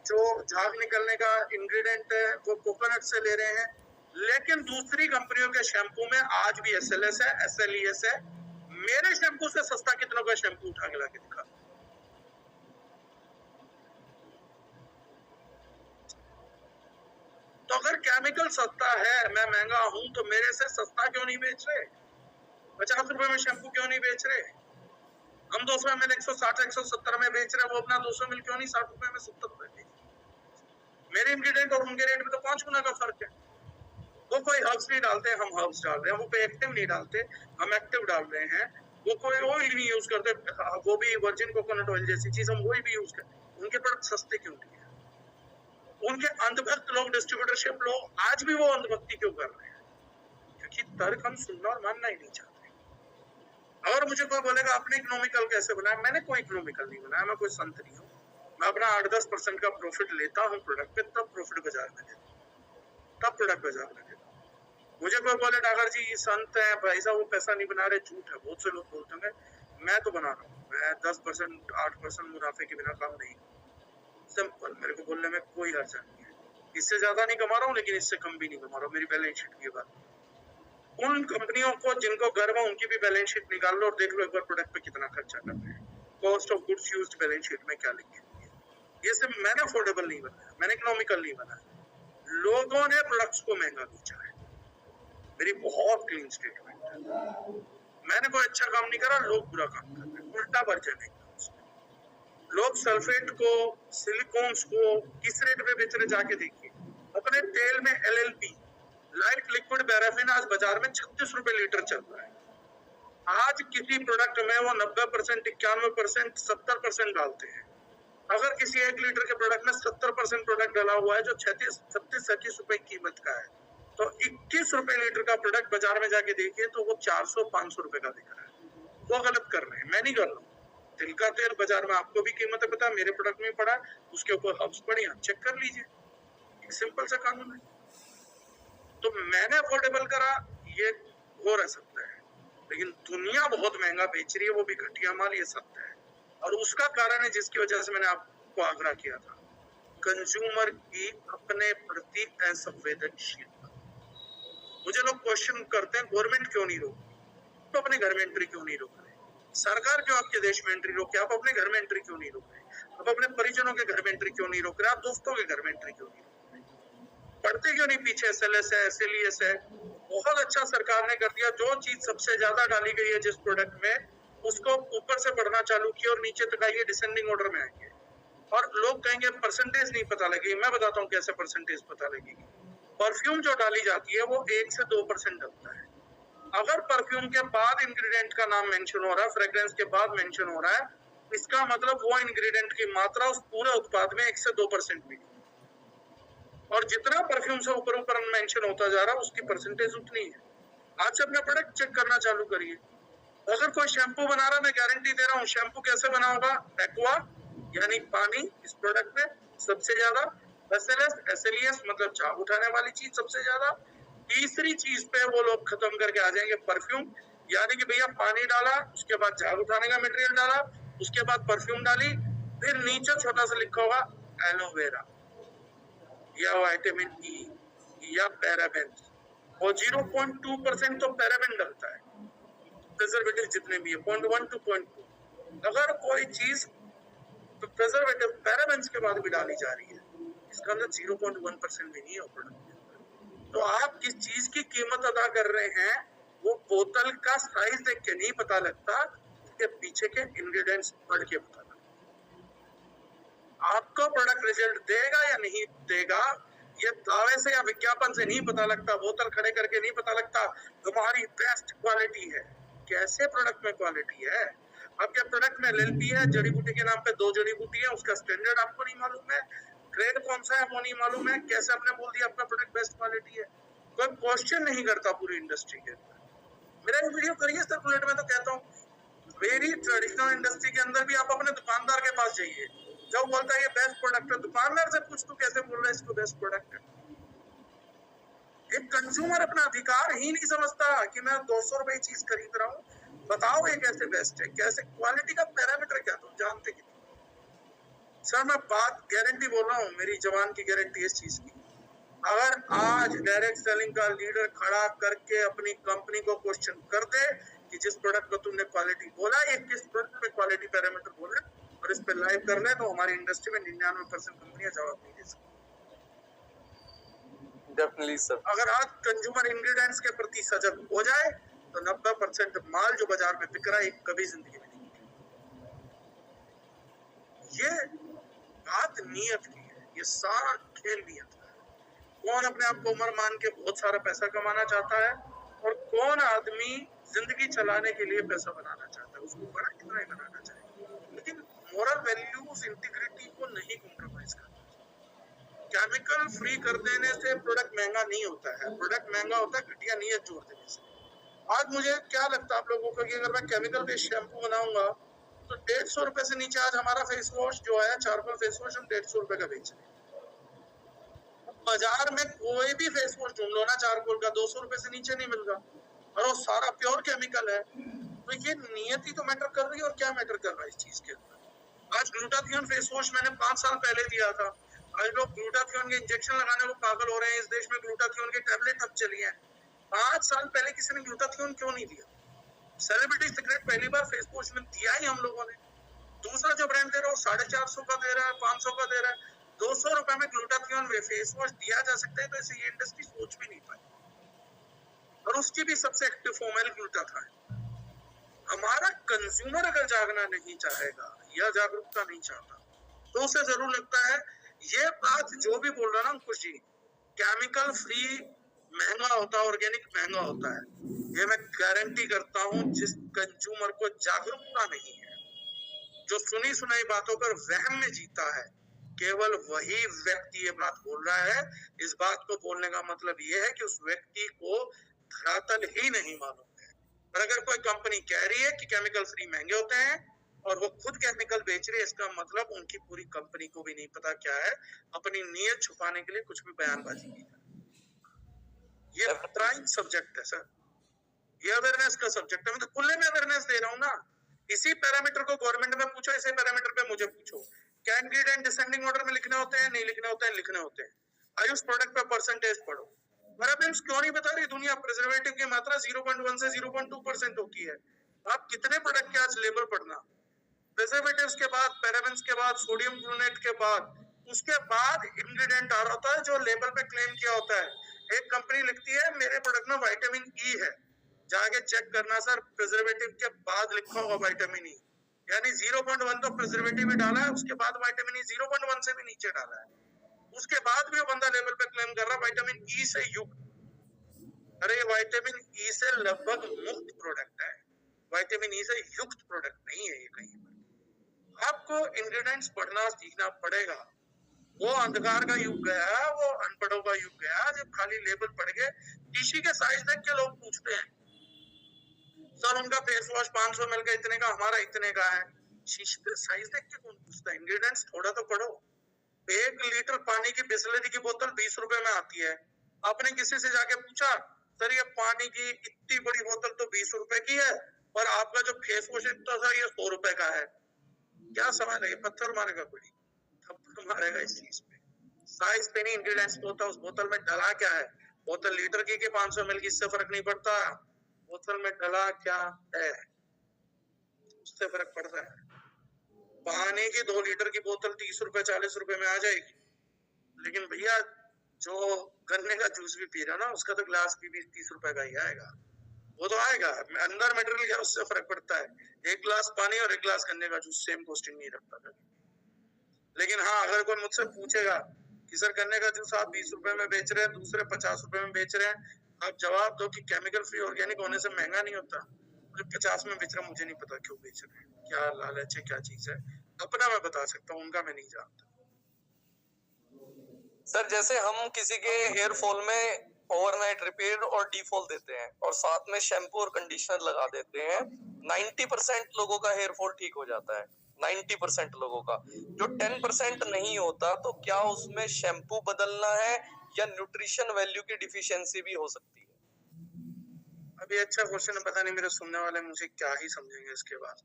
Speaker 2: जो झाग निकलने का इंग्रेडिएंट है वो कोकोनट से ले रहे हैं। लेकिन दूसरी कंपनियों के शैम्पू में आज भी SLS है, SLES है। मेरे शैम्पू से सस्ता कितनों का शैम्पू उठा के लाके दिखा। तो अगर केमिकल सस्ता है, मैं महंगा हूं, तो मेरे से सस्ता क्यों नहीं बेच रहे? 50 रुपए में शैम्पू क्यों नहीं बेच रहे? हम 200 ml 160 170 में बेच रहे हैं, वो अपना 200 ml क्यों नहीं 60 रुपए में 70 रुपए बेच? मेरे इंग्रेडिएंट और उनके रेट में तो 5 गुना का फर्क है। वो कोई हर्ब्स नहीं डालते, हम हर्ब्स डाल रहे हैं, वो कोई एक्टिव नहीं डालते, हम एक्टिव डाल रहे हैं, वो कोई ऑयल नहीं यूज करते, वो भी वर्जिन कोकोनट ऑयल जैसी चीज हम वही भी यूज करते। उनके प्रोडक्ट सस्ते क्यों नहीं है? उनके अंधभक्त लोग, डिस्ट्रीब्यूटरशिप लोग आज भी वो अंधभक्ति क्यों कर रहे हैं? क्योंकि तर्क हम सुनना और मानना ही नहीं चाहते। अगर मुझे कोई बोलेगा आपने इकोनॉमिकल कैसे बनाया, मैंने कोई इकोनॉमिकल नहीं बनाया, मैं कोई संत नहीं हूँ। मैं अपना 8-10% का प्रॉफिट लेता हूँ प्रोडक्ट पे, तब प्रॉफिट बाजार में देता हूँ, तब प्रोडक्ट बाजार में देता हूँ। मुझे कोई बोले डागर जी संत है भाई साहब वो पैसा नहीं बना रहे, झूठ है, बहुत से लोग बोलते हैं, मैं तो बना रहा हूँ। मैं 10% 8% मुनाफे के बिना काम नहीं, सिंपल, मेरे को बोलने में कोई हर्ज नहीं है। इससे ज्यादा नहीं कमा रहा हूँ लेकिन इससे कम भी नहीं कमा रहा हूँ, मेरी बैलेंस शीट की बात। उन कंपनियों को जिनको गर्व है उनकी भी बैलेंस शीट निकाल लो और देख लो एक बार प्रोडक्ट पे कितना खर्चा कर रहे हैं, cost of goods used balance sheet में क्या लिखी हुई है। ये सिर्फ मैंने अफोर्डेबल नहीं बनाया, मैंने इकोनॉमिकल नहीं बनाया, लोगों ने प्रोडक्ट्स को महंगा बेचा है। मेरी बहुत क्लीन स्टेटमेंट है, मैंने कोई अच्छा काम नहीं करा, लोग बुरा काम कर रहे हैं, उल्टा वर्जन है। लोग सल्फेट को, सिलिकॉन्स को किस रेट पे बेच रहे जाके देखिए। अपने तेल में LLP लाइट लिक्विड पैराफिन आज बाजार में 36 रुपए लीटर चल रहा है। आज किसी प्रोडक्ट में वो 90%, 91%, 70% डालते हैं। अगर किसी 1 लीटर के प्रोडक्ट में 70% प्रोडक्ट डाला हुआ है जो 36-37 रुपए कीमत का है, तो 21 रुपए लीटर का प्रोडक्ट बाजार में जाके देखिए तो वो 400-500 रुपए का दिख रहा है। वो गलत कर रहे हैं, मैं नहीं कर रहा हूँ। तिल का तेल बाजार में आपको भी कीमत है पता, मेरे प्रोडक्ट में पड़ा, उसके ऊपर हब्स पड़ी, आप चेक कर लीजिए। एक सिंपल सा कानून है। तो मैंने अफोर्डेबल करा, ये हो रह सकता है, लेकिन दुनिया बहुत महंगा बेच रही है, वो भी घटिया माल, ये सत्य है। और उसका कारण है जिसकी वजह से मैंने आपको आग्रह किया था, कंज्यूमर की अपने प्रति असंवेदनशीलता। मुझे लोग क्वेश्चन करते हैं गवर्नमेंट क्यों नहीं रोक, तो अपने घर में एंट्री क्यों नहीं रोक रहे, सरकार क्यों आपके देश में एंट्री रोके, आप अपने घर में एंट्री क्यों नहीं रोक रहे, आप अपने परिजनों के घर में एंट्री क्यों नहीं रोक रहे, आप दोस्तों के घर में एंट्री क्यों नहीं रोक रहे, पढ़ते क्यों नहीं पीछे SLS है, SLES है। बहुत अच्छा सरकार ने कर दिया, जो चीज सबसे ज्यादा डाली गई है जिस प्रोडक्ट में, उसको ऊपर से पढ़ना चालू किया और नीचे तक आइए डिसेंडिंग ऑर्डर में आएंगे। और लोग कहेंगे परसेंटेज नहीं पता लगेगी, मैं बताता हूँ कैसे परसेंटेज पता लगेगी। परफ्यूम जो डाली जाती है वो 1 से 2% डलता है। अगर परफ्यूम के बाद इंग्रेडिएंट का नाम मेंशन हो रहा है, फ्रेग्रेंस के बाद मेंशन हो रहा है, इसका मतलब वो इंग्रेडिएंट की मात्रा उस पूरे उत्पाद में 1 से 2% भी। और जितना परफ्यूम से ऊपर ऊपर मेंशन होता जा रहा है उसकी परसेंटेज उतनी है। आज से अपना प्रोडक्ट चेक करना चालू करिए। अगर कोई शैम्पू बना रहा है, मैं गारंटी दे रहा हूँ, शैम्पू कैसे बना होगा, एक्वा यानी पानी इस प्रोडक्ट में सबसे ज्यादा, SLES मतलब झाग उठाने वाली चीज सबसे ज्यादा, तीसरी चीज पे वो लोग खत्म करके आ जाएंगे परफ्यूम, यानी कि भैया पानी डाला, उसके बाद झाग उठाने का मटेरियल डाला, उसके बाद परफ्यूम डाली, फिर नीचे छोटा सा लिखा होगा एलोवेरा या विटामिन E या पैराबेन, और 0.2% तो पैराबेन डलता है, प्रिजर्वेटिव जितने भी है 0.1 to 0.2। अगर कोई चीज तो प्रिजर्वेटिव पैराबेन के बाद भी डाली जा रही है, इसका अंदर 0.1% भी नहीं है प्रोडक्ट के अंदर, तो आप किस चीज की कीमत अदा कर रहे हैं वो बोतल का साइज देख के नहीं पता लगता, उसके पीछे के इंग्रेडिएंट्स पढ़ के पता लगता। आपको प्रोडक्ट रिजल्ट देगा या नहीं देगा ये दावे से या विज्ञापन से नहीं पता लगता, बोतल खड़े करके नहीं पता लगता तुम्हारी बेस्ट क्वालिटी है। कैसे प्रोडक्ट में क्वालिटी है, आपके प्रोडक्ट में LLP है, जड़ी बूटी के नाम पे 2 जड़ी बूटी है, उसका स्टैंडर्ड आपको नहीं मालूम है, ग्रेड कौन सा है वो नहीं मालूम है, कैसे आपने बोल दिया आपका प्रोडक्ट बेस्ट क्वालिटी है। कोई क्वेश्चन नहीं करता पूरी इंडस्ट्री के अंदर। मेरा एक वीडियो करिए सर्कुलेट में, तो कहता हूँ वेरी ट्रेडिशनल इंडस्ट्री के अंदर भी आप अपने दुकानदार के पास जाइए, जब बोलता है ये बेस्ट प्रोडक्ट है, दुकानदार से पूछ तू कैसे बोल रहा है इसको बेस्ट प्रोडक्ट है। एक कंज्यूमर अपना अधिकार ही नहीं समझता कि मैं 200 रुपए चीज खरीद रहा हूँ, बताओ ये कैसे बेस्ट है, कैसे क्वालिटी का पैरामीटर क्या तुम जानते कि सर, मैं बात गारंटी बोल रहा हूँ, मेरी जवान की गारंटी इस चीज की। अगर आज डायरेक्ट सेलिंग का लीडर खड़ा करके अपनी कंपनी को क्वेश्चन कर दे कि जिस प्रोडक्ट को तुमने क्वालिटी बोला, ये किस प्रोडक्ट पे क्वालिटी पैरामीटर बोल रहे, और इस पे लाइव कर ले, तो हमारी इंडस्ट्री में 99% कंपनियां जवाब नहीं दे सकती।
Speaker 1: Definitely sir. अगर
Speaker 2: आज कंज्यूमर इंग्रेडिएंट्स के प्रति सजग हो जाए तो 90% माल जो बाजार में बिक रहा है कभी जिंदगी में नहीं बिकेगा। ये बात नियत की है, ये सारा खेल नियत का है। कौन अपने आप को उम्र मान के बहुत सारा पैसा कमाना चाहता है, और कौन आदमी जिंदगी चलाने के लिए पैसा बनाना चाहता है, उसको बड़ा कितना ही बनाना चाहिए, लेकिन मोरल वैल्यूज इंटीग्रिटी को नहीं कॉम्प्रोमाइज करना। केमिकल फ्री कर देने से प्रोडक्ट महंगा नहीं होता है, प्रोडक्ट महंगा होता है घटिया नीयत जोड़ देने से। आज मुझे क्या लगता है आप लोगों को कि अगर मैं केमिकल बेस्ड शैम्पू बनाऊंगा तो 150 रुपए से नीचे आज हमारा फेस वॉश जो है, चारकोल फेस वॉश, हम 150 रुपए का बेच रहे हैं। बाजार में कोई भी फेस वॉश ढूंढ लो ना चारकोल का, 200 रुपए से नीचे नहीं मिल रहा, और वो सारा प्योर केमिकल है। तो ये नियति तो मैटर कर रही है, और क्या मैटर कर रहा है इस चीज के अंदर। आज ग्लूटाथियोन फेस वॉश मैंने 5 साल पहले दिया था, आज लोग ग्लूटाथियोन के इंजेक्शन लगाने को पागल हो रहे हैं। इस देश में ग्लूटाथियोन की टैबलेट अब चली है, 5 साल पहले किसी ने ग्लूटाथियोन क्यों नहीं दिया। सेलिब्रिटी सीक्रेट पहली बार फेस वॉश में दिया ही हम लोगों ने। दूसरा जो ब्रांड दे रहा है 450 का दे रहा है, 500 का दे रहा है, 200 रुपए में ग्लूटाथियोन फेस वॉश दिया जा सकता है, तो इसे ये इंडस्ट्री सोच भी नहीं पाई। और उसकी भी सबसे एक्टिव फॉर्म है ग्लूटाथाइन। हमारा कंज्यूमर अगर जागना नहीं चाहेगा या जागरूकता नहीं चाहता, तो उसे जरूर लगता है ये बात जो भी बोल रहा ना अंकुश जी, केमिकल फ्री महंगा होता है, ऑर्गेनिक महंगा होता है, ये मैं गारंटी करता हूँ। जिस कंज्यूमर को जागरूकता नहीं है, जो सुनी सुनाई बातों पर वहम में जीता है, केवल वही व्यक्ति ये बात बोल रहा है। इस बात को बोलने का मतलब ये है कि उस व्यक्ति को धरातल ही नहीं मालूम है। पर अगर कोई कंपनी कह रही है कि केमिकल फ्री महंगे होते हैं और वो खुद केमिकल बेच रही है, इसका मतलब उनकी पूरी कंपनी को भी नहीं पता क्या है, अपनी नीयत छुपाने के लिए कुछ भी बयानबाजी की। ये प्राइम सब्जेक्ट है सर, ये अवेयरनेस का सब्जेक्ट है। मैं तो खुले में अवेयरनेस दे रहा हूँ ना। इसी पैरामीटर को गवर्नमेंट में पूछो, इसी पैरामीटर पे मुझे पूछो। क्या इंग्रेडिएंट डिसेंडिंग ऑर्डर में लिखने होते हैं? नहीं लिखने होते हैं? लिखने होते हैं। आयुष प्रोडक्ट पे परसेंटेज पढ़ो। पैराबेन्स क्यों नहीं बता रही दुनिया? प्रिजर्वेटिव की मात्रा 0.1 से 0.2% होती है। आप कितने प्रोडक्ट के आज लेबल पढ़ना, प्रिजर्वेटिव्स के बाद, पैराबेन्स के बाद, सोडियम क्लोरेट के बाद, उसके बाद इंग्रेडिएंट आ रहा होता है जो लेबल पे क्लेम किया होता है। एक कंपनी लिखती है मेरे प्रोडक्ट में विटामिन ई है, जाके चेक करना सर, प्रिजर्वेटिव के बाद लिखा होगा विटामिन ई, यानी 0.1 तो प्रिजर्वेटिव ही डाला है, उसके बाद विटामिन ई 0.1 से भी नीचे डाला है, उसके बाद भी वो बंदा लेवल पे क्लेम कर रहा है विटामिन ई से युक्त। अरे विटामिन ई से लगभग मुक्त प्रोडक्ट है, विटामिन ई से युक्त प्रोडक्ट नहीं है ये कहीं पर। आपको इंग्रेडिएंट्स पढ़ना सीखना पड़ेगा। वो अंधकार का युग गया, वो अनपढ़ों का युग गया, जब खाली लेबल पढ़ के टीसी के साइज देख के लोग पूछते हैं सर उनका फेस वॉश 500 ml का इतने का, हमारा इतने का है। शीशे पे साइज देख के कौन पूछता है? इंग्रेडिएंट्स थोड़ा तो पढ़ो। 1 लीटर पानी की बिस्लरी की बोतल 20 रुपए में आती है। आपने किसी से जाके पूछा सर ये पानी की इतनी बड़ी बोतल तो 20 रुपए की है और आपका जो फेस वॉश है तो सर ये 100 रुपए का है? क्या सवाल है? पत्थर मारेगा कोई? थप्पड़ मारेगा इस चीज पे। साइज पे नहीं, इंग्रेडिएंट्स पे होता है। उस बोतल में डला क्या है? बोतल लीटर की 500 ml की, इससे फर्क नहीं पड़ता। बोतल में डला क्या है उससे फर्क पड़ता है। पानी की 2 लीटर की बोतल 30 रुपए 40 रुपए में आ जाएगी, लेकिन भैया जो गन्ने का जूस भी पी रहा ना, उसका तो ग्लास भी 20-30 रुपए का ही आएगा। वो तो आएगा, अंदर मटेरियल क्या, उससे फर्क पड़ता है। एक गिलास पानी और एक गिलास गन्ने का जूस सेम कॉस्टिंग नहीं रखता कभी। लेकिन हाँ, अगर कोई मुझसे पूछेगा कि सर गन्ने का जूस आप 20 रुपए में बेच रहे हैं, दूसरे 50 रुपए में बेच रहे हैं, आप जवाब दो कि केमिकल फ्री ऑर्गेनिक होने से महंगा नहीं होता। मुझे 50 में बेच रहा, मुझे नहीं पता क्यों बेच रहे हैं, क्या लालच है, क्या चीज है। अपना मैं बता सकता हूँ, उनका मैं नहीं जानता।
Speaker 1: सर जैसे हम किसी के हेयर फॉल में ओवरनाइट रिपेयर और डीफॉल देते हैं और साथ में शैम्पू और कंडीशनर लगा देते हैं, 90% लोगों का हेयर फॉल ठीक हो जाता है। 90% लोगों का। जो 10% नहीं होता, तो क्या उसमें शैम्पू बदलना है या न्यूट्रिशन वैल्यू की डिफिशियंसी भी हो सकती है?
Speaker 2: अभी अच्छा क्वेश्चन है, पता नहीं मेरे सुनने वाले मुझे क्या ही समझेंगे इसके बाद,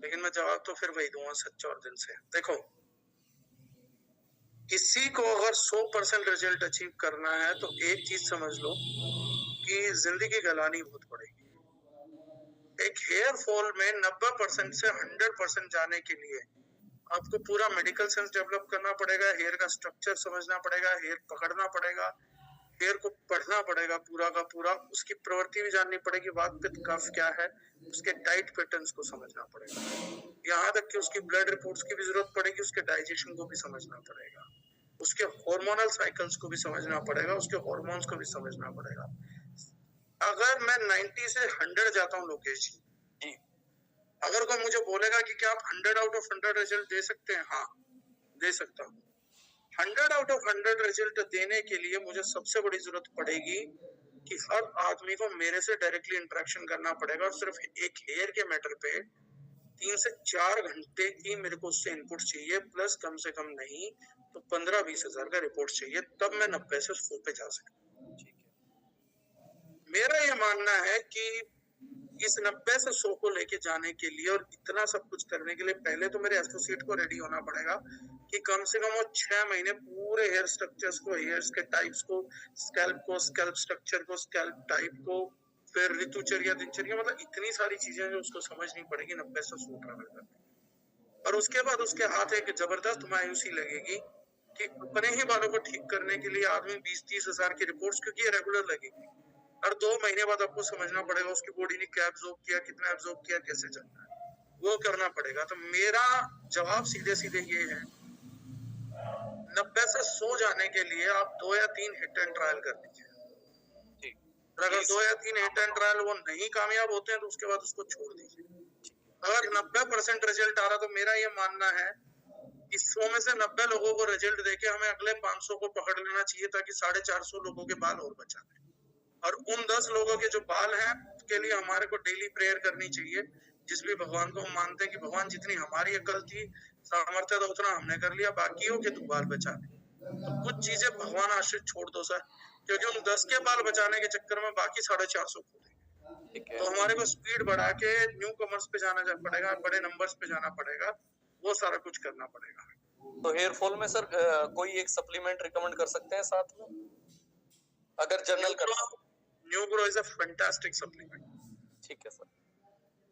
Speaker 2: लेकिन मैं जवाब तो फिर वही दूंगा सच्चा और दिल से। देखो, किसी को अगर 100% रिजल्ट अचीव करना है तो एक चीज समझ लो कि जिंदगी गलानी बहुत पड़ेगी। एक हेयर फॉल में 90% से 100% जाने के लिए आपको पूरा मेडिकल सेंस डेवलप करना पड़ेगा, हेयर का स्ट्रक्चर समझना पड़ेगा, हेयर पकड़ना पड़ेगा, हेयर को पढ़ना पड़ेगा पूरा का पूरा, उसकी प्रवृत्ति भी जाननी पड़ेगी, वात पित्त कफ क्या है, उसके डाइट पैटर्न्स को समझना पड़ेगा, यहाँ तक कि उसकी ब्लड रिपोर्ट्स की भी जरूरत पड़ेगी, उसके डाइजेशन को भी समझना पड़ेगा, उसके हार्मोनल साइकिल्स को भी समझना पड़ेगा, उसके हार्मोन्स को भी समझना पड़ेगा। अगर मैं 90 से 100 जाता हूँ लोकेश जी, अगर कोई मुझे बोलेगा कि क्या आप 100 आउट ऑफ 100 रिजल्ट दे सकते हैं? हाँ, दे सकता हूँ। 100 आउट ऑफ 100 रिजल्ट देने के लिए मुझे सबसे बड़ी जरूरत पड़ेगी कि हर आदमी को मेरे से डायरेक्टली इंटरेक्शन करना पड़ेगा और सिर्फ एक हेयर के मैटर पे 3 से 4 घंटे की मेरे को उससे इनपुट चाहिए, प्लस कम से कम नहीं तो 15-20 हजार का रिपोर्ट चाहिए, तब मैं 90 से 100 पे जा सकता हूँ। मेरा ये मानना है कि इस 90 से 100 को लेके जाने के लिए और इतना सब कुछ करने के लिए पहले तो मेरे एसोसिएट को रेडी होना पड़ेगा कि कम से कम वो 6 महीने पूरे हेयर स्ट्रक्चर्स को, हेयर्स के टाइप्स को, स्कैल्प स्ट्रक्चर को, स्कैल्प टाइप को, फिर ऋतुचर्या, दिनचर्या, मतलब इतनी सारी चीजें जो उसको समझनी पड़ेगी 90 से 100 ट्रैवल करके। और उसके बाद उसके हाथ एक जबरदस्त मायूसी लगेगी कि अपने ही बालों को ठीक करने के लिए आदमी 20-30 हजार की रिपोर्ट्स, क्योंकि ये रेगुलर लगेगी, और 2 महीने बाद आपको समझना पड़ेगा उसकी बॉडी ने क्या एब्जॉर्ब किया, कितना एब्जॉर्ब किया, कैसे चलता है, वो करना पड़ेगा। तो मेरा जवाब सीधे सीधे ये है, 90 से 100 जाने के लिए आप 2 या 3 हिट एंड ट्रायल कर लीजिए। अगर 2 या 3 हिट एंड ट्रायल वो नहीं कामयाब होते हैं तो उसके बाद उसको छोड़ दीजिए। अगर 90% रिजल्ट आ रहा तो मेरा ये मानना है कि 100 में से 90 लोगों को रिजल्ट देके हमें अगले 500 को पकड़ लेना चाहिए ताकि 450 लोगों के बाल और बचा लें। और उन 10 लोगों के जो बाल हैं उसके लिए हमारे को डेली प्रेयर करनी चाहिए। जिस भी भगवान को हम मानते हैं कि भगवान जितनी हमारी अकल थी सामर्थ्य था उतना हमने कर लिया, बाकी हो कि तू बाल बचा ले। तो कुछ चीजें भगवान आश्रित छोड़ दो सर, क्योंकि उन 10 के बाल बचाने के चक्कर में बाकी 450 खो देंगे। तो हमारे को स्पीड बढ़ा के न्यू कमर्स पे जाना पड़ेगा, बड़े नंबर्स पे जाना पड़ेगा, वो सारा कुछ करना पड़ेगा।
Speaker 1: तो हेयर फॉल में सर कोई एक सप्लीमेंट रिकमेंड कर सकते हैं साथ में, अगर जनरल कर?
Speaker 2: New grow is a fantastic supplement.
Speaker 1: ठीक है sir.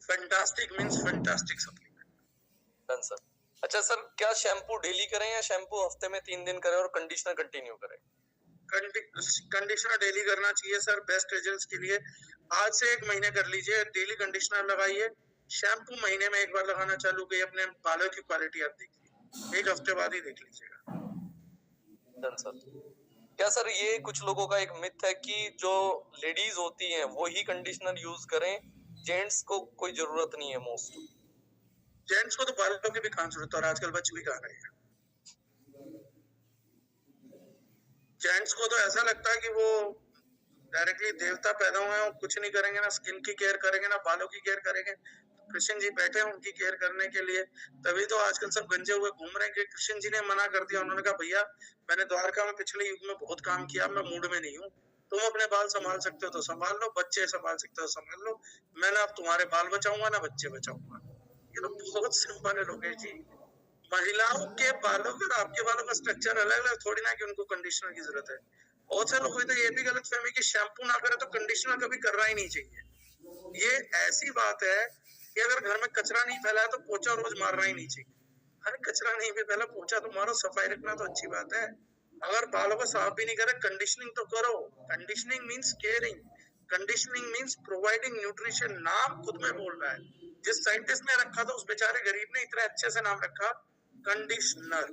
Speaker 2: Fantastic means fantastic supplement.
Speaker 1: Done sir. अच्छा सर, क्या शैम्पू डेली करें या शैम्पू हफ्ते में 3 दिन करें और कंडीशनर कंटिन्यू करें?
Speaker 2: कंडीशनर डेली करना चाहिए सर, बेस्ट रिजल्ट्स के लिए। आज से 1 महीने कर लीजिए, डेली कंडीशनर लगाइए। शैम्पू महीने में 1 बार लगाना चालू करिए, अपने बालों की क्वालिटी आप देखिए, 1 हफ्ते बाद ही देख लीजिएगा।
Speaker 1: Done sir. क्या सर ये कुछ लोगों का एक मिथ है कि जो लेडीज होती हैं वो ही कंडीशनर यूज करें, जेंट्स को कोई जरूरत नहीं है? मोस्ट
Speaker 2: जेंट्स को तो बालों की भी कहाँ जरूरत है, और आजकल बच भी कहाँ रहे हैं। जेंट्स को तो ऐसा लगता है कि वो डायरेक्टली देवता पैदा हुए हैं, कुछ नहीं करेंगे, ना स्किन की केयर करेंगे ना बालों की केयर करेंगे। कृष्ण जी बैठे हैं उनकी केयर करने के लिए, तभी तो आजकल सब गंजे हुए घूम रहे हैं कि कृष्ण जी ने मना कर दिया। उन्होंने कहा भैया मैंने द्वारका में पिछले युग में बहुत काम किया, मैं मूड में नहीं हूँ, तुम अपने बाल संभाल सकते हो तो संभाल लो, बच्चे संभाल सकते हो संभाल लो, मैं ना अब तुम्हारे बाल बचाऊंगा ना बच्चे बचाऊंगा। ये तो बहुत सिंपल है लोकेश जी। महिलाओं के बालों का और आपके बालों का स्ट्रक्चर अलग अलग थोड़ी ना कि उनको कंडीशनर की जरूरत है। बहुत से लोगों को तो ये भी गलत फहमी कि शैम्पू ना करे तो कंडीशनर कभी करना ही नहीं चाहिए। ये ऐसी बात है कि अगर घर में कचरा नहीं फैला है तो पोछा रोज मारना ही नहीं चाहिए। अरे कचरा नहीं भी फैला, पोछा तो मारो, सफाई रखना तो अच्छी बात है। अगर बालों को साफ भी नहीं करे कंडीशनिंग तो करो। Conditioning means caring, conditioning means providing nutrition. नाम खुद में बोल रहा है। जिस साइंटिस्ट ने रखा था उस बेचारे गरीब ने इतने अच्छे से नाम रखा, कंडीशनर।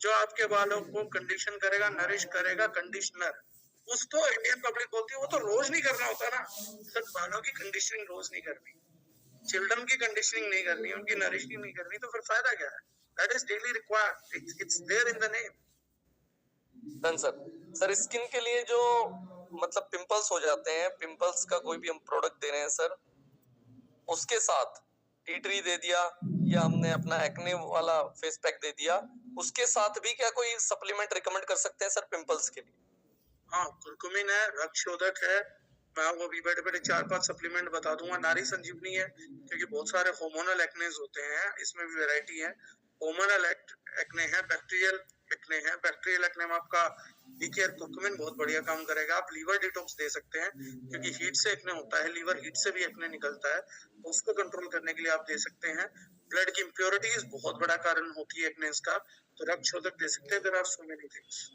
Speaker 2: जो आपके बालों को कंडीशन करेगा, नरिश करेगा, कंडीशनर। उसको इंडियन पब्लिक बोलती है वो तो रोज नहीं करना होता ना। सिर्फ बालों की कंडीशनिंग रोज नहीं करनी, चिल्ड्रन की कंडीशनिंग नहीं करनी, उनकी नरिशनिंग नहीं करनी, तो फिर फायदा क्या है? That is daily required, it's there in the name.
Speaker 1: Done sir. Sir skin के लिए जो मतलब पिंपल्स हो जाते हैं, पिंपल्स का कोई भी हम प्रोडक्ट दे रहे हैं सर, उसके साथ टी ट्री दे दिया या हमने अपना एक्ने वाला फेस पैक दे दिया, उसके साथ भी क्या कोई सप्लीमेंट रिकमेंड कर सकते हैं सर पिंपल्स के लिए?
Speaker 2: हाँ, कुरकुमिन है, रक्तशोधक है। मैं आपको अभी बैठे बैठे 4-5 सप्लीमेंट बता दूंगा। नारी संजीवनी है, क्योंकि बहुत सारे हार्मोनल एक्नेस होते हैं, इसमें भी वैरायटी है। हार्मोनल एक्ने है, बैक्टीरियल एक्ने है। बैक्टीरियल एक्ने में आपका डीकेयर कुरकुमिन बहुत बढ़िया काम करेगा। आप लीवर डिटॉक्स दे सकते हैं, क्योंकि हीट से एक्ने होता है, लीवर हीट से भी एक्ने निकलता है, तो उसको कंट्रोल करने के लिए आप दे सकते हैं। ब्लड की इम्प्योरिटीज बहुत बड़ा कारण होती है एक्नेस का, तो रक्तशोधक दे सकते हैं। There are so many things.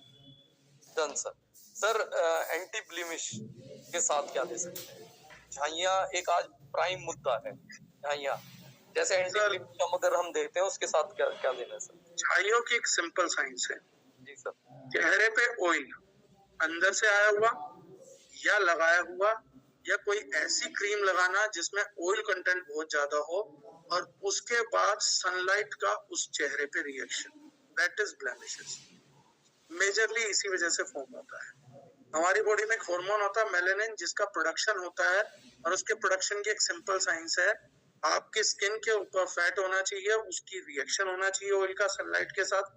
Speaker 1: Done sir. Sir anti blemish के साथ क्या दे सकते हैं? झाइयाँ एक आज प्राइम मुद्दा है, झाइयाँ जैसे एंटी ब्लीमिश अगर हम देते हैं उसके साथ क्या क्या देना है सर?
Speaker 2: झाइयों की एक सिंपल साइंस है
Speaker 1: जी सर।
Speaker 2: चेहरे पे ऑयल अंदर से आया हुआ या लगाया हुआ, या कोई ऐसी क्रीम लगाना जिसमें ऑयल कंटेंट बहुत ज्यादा हो, और उसके बाद सनलाइट का उस चेहरे पे reaction, that is blemishes. Majorly इसी वजह से फॉर्म होता है। हमारी बॉडी में एक हार्मोन होता है मेलेनिन, जिसका प्रोडक्शन होता है, और उसके प्रोडक्शन की एक सिंपल साइंस है। आपकी स्किन के ऊपर फैट होना चाहिए, उसकी रिएक्शन होना चाहिए ऑयल का सनलाइट के साथ,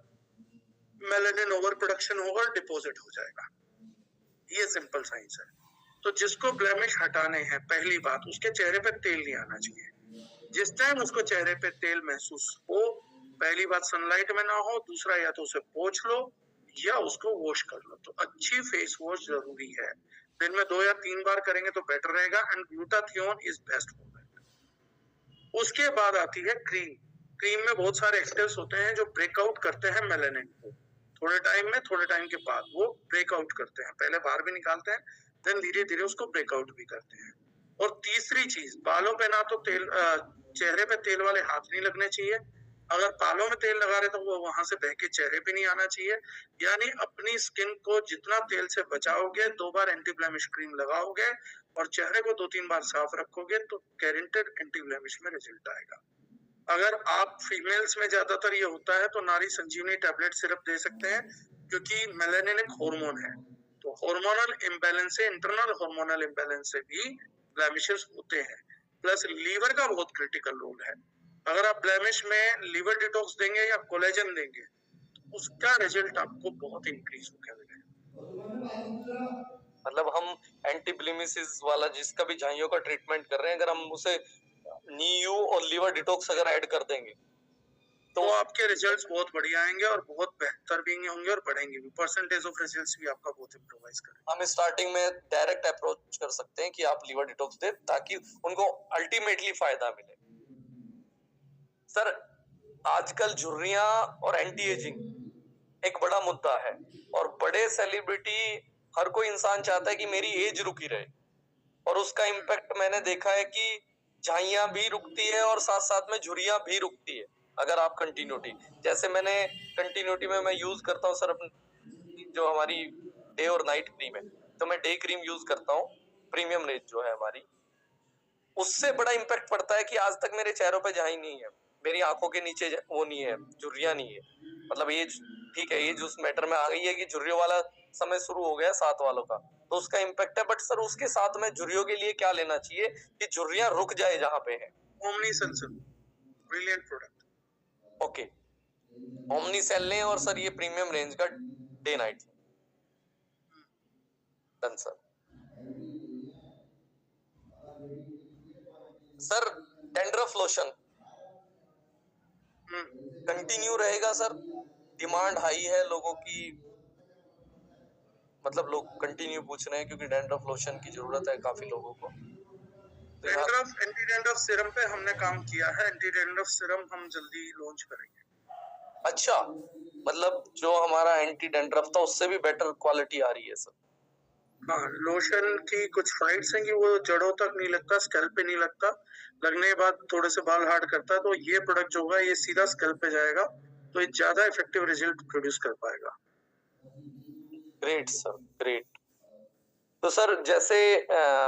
Speaker 2: मेलेनिन ओवर प्रोडक्शन होगा, डिपॉजिट हो जाएगा। ये सिंपल साइंस है। तो जिसको ब्लेमिश हटाने हैं, पहली बात उसके चेहरे पे तेल नहीं आना चाहिए। जिस टाइम उसको चेहरे पे तेल महसूस हो, पहली बात सनलाइट में ना हो, दूसरा या तो उसे पोंछ लो या उसको वॉश कर लो। तो अच्छी फेस वॉश जरूरी है, दिन में 2 या 3 बार करेंगे तो बेटर रहेगा। And glutathione is best for that. उसके बाद आती है क्रीम। क्रीम में बहुत सारे एक्टिव्स होते हैं जो ब्रेकआउट करते हैं मेलेनिन को। थोड़े टाइम में, थोड़े टाइम के बाद वो ब्रेकआउट करते हैं, पहले बाहर भी निकालते हैं, देन धीरे धीरे उसको ब्रेकआउट भी करते हैं। और तीसरी चीज, बालों पे ना तो तेल, चेहरे पे तेल वाले हाथ नहीं लगने चाहिए, अगर बालों में तेल लगा रहे तो वो वहां से बह के चेहरे पे नहीं आना चाहिए। यानी अपनी स्किन को जितना तेल से बचाओगे, 2 बार एंटी ब्लेमिश क्रीम लगाओगे और चेहरे को 2-3 बार साफ रखोगे तो गारंटेड एंटी ब्लेमिश में रिजल्ट आएगा। अगर आप फीमेल्स में ज्यादातर ये होता है तो नारी संजीवनी टैबलेट सिरप दे सकते हैं, क्योंकि मेलानिन एक हार्मोन है। तो हार्मोनल इम्बैलेंस से, इंटरनल हार्मोनल इम्बैलेंस से भी ब्लेमिशेस होते हैं। प्लस लीवर का बहुत क्रिटिकल रोल है। अगर आप ब्लेमिश में लीवर डिटॉक्स देंगे या कोलेजन देंगे तो उसका रिजल्ट आपको बहुत इंक्रीज होकर मिलेगा।
Speaker 1: मतलब हम एंटी ब्लेमिसिस वाला जिसका भी झाइयों का ट्रीटमेंट कर रहे हैं, अगर हम उसे नीयू और लीवर डिटॉक्स अगर ऐड कर देंगे
Speaker 2: तो आपके रिजल्ट्स बहुत बढ़िया आएंगे और बहुत बेहतर भी होंगे और बढ़ेंगे भी। परसेंटेज ऑफ रिजल्ट्स भी आपका बहुत इम्प्रूवाइज करेगा।
Speaker 1: हम स्टार्टिंग में डायरेक्ट अप्रोच कर सकते हैं कि आप लीवर डिटॉक्स दें ताकि उनको अल्टीमेटली फायदा मिले। सर, आजकल झुर्रियां और एंटी एजिंग एक बड़ा मुद्दा है और बड़े सेलिब्रिटी, हर कोई इंसान चाहता है कि मेरी एज रुकी रहे, और उसका इम्पैक्ट मैंने देखा है कि झाइयां भी रुकती है और साथ साथ में झुर्रियां भी रुकती है अगर आप कंटिन्यूटी, जैसे मैंने कंटिन्यूटी में मैं यूज करता हूँ सर अपनी जो हमारी डे और नाइट क्रीम है, तो मैं डे क्रीम यूज करता हूँ, प्रीमियम रेंज जो है हमारी, उससे बड़ा इम्पैक्ट पड़ता है कि आज तक मेरे चेहरों पे झाई नहीं है, मेरी आंखों के नीचे वो नहीं है, झुर्रियां नहीं है। मतलब एज ठीक है, एज उस मैटर में आ गई है कि झुर्रियों वाला समय शुरू हो गया 7 वालों का, तो उसका इम्पैक्ट है। बट सर उसके साथ में झुर्रियों के लिए क्या लेना चाहिए कि झुर्रियां रुक जाए जहां पे है?
Speaker 2: Omni sensor brilliant product.
Speaker 1: Okay, omni cell लें और सर ये प्रीमियम रेंज का day night done sir. Sir dandruff lotion continue रहेगा सर? डिमांड हाई है लोगों की, मतलब लोग कंटिन्यू पूछ रहे हैं क्योंकि डैंड्रफ लोशन की जरूरत है काफी लोगों को।
Speaker 2: डैंड्रफ, एंटी डैंड्रफ सीरम पे हमने काम किया है। एंटी डैंड्रफ सीरम हम जल्दी लॉन्च करेंगे।
Speaker 1: अच्छा, मतलब जो हमारा एंटी डैंड्रफ था उससे भी बेटर क्वालिटी आ रही है सर?
Speaker 2: हाँ, लोशन की कुछ फाइट्स हैं कि वो जड़ों तक नहीं लगता, स्कैल्प पे नहीं लगता, लगने के बाद थोड़े से बाल हार्ड करता है। तो ये प्रोडक्ट जो होगा ये सीधा स्कैल्प पे जाएगा, तो ये ज्यादा इफेक्टिव रिजल्ट प्रोड्यूस कर पाएगा।
Speaker 1: Great sir, great. तो सर जैसे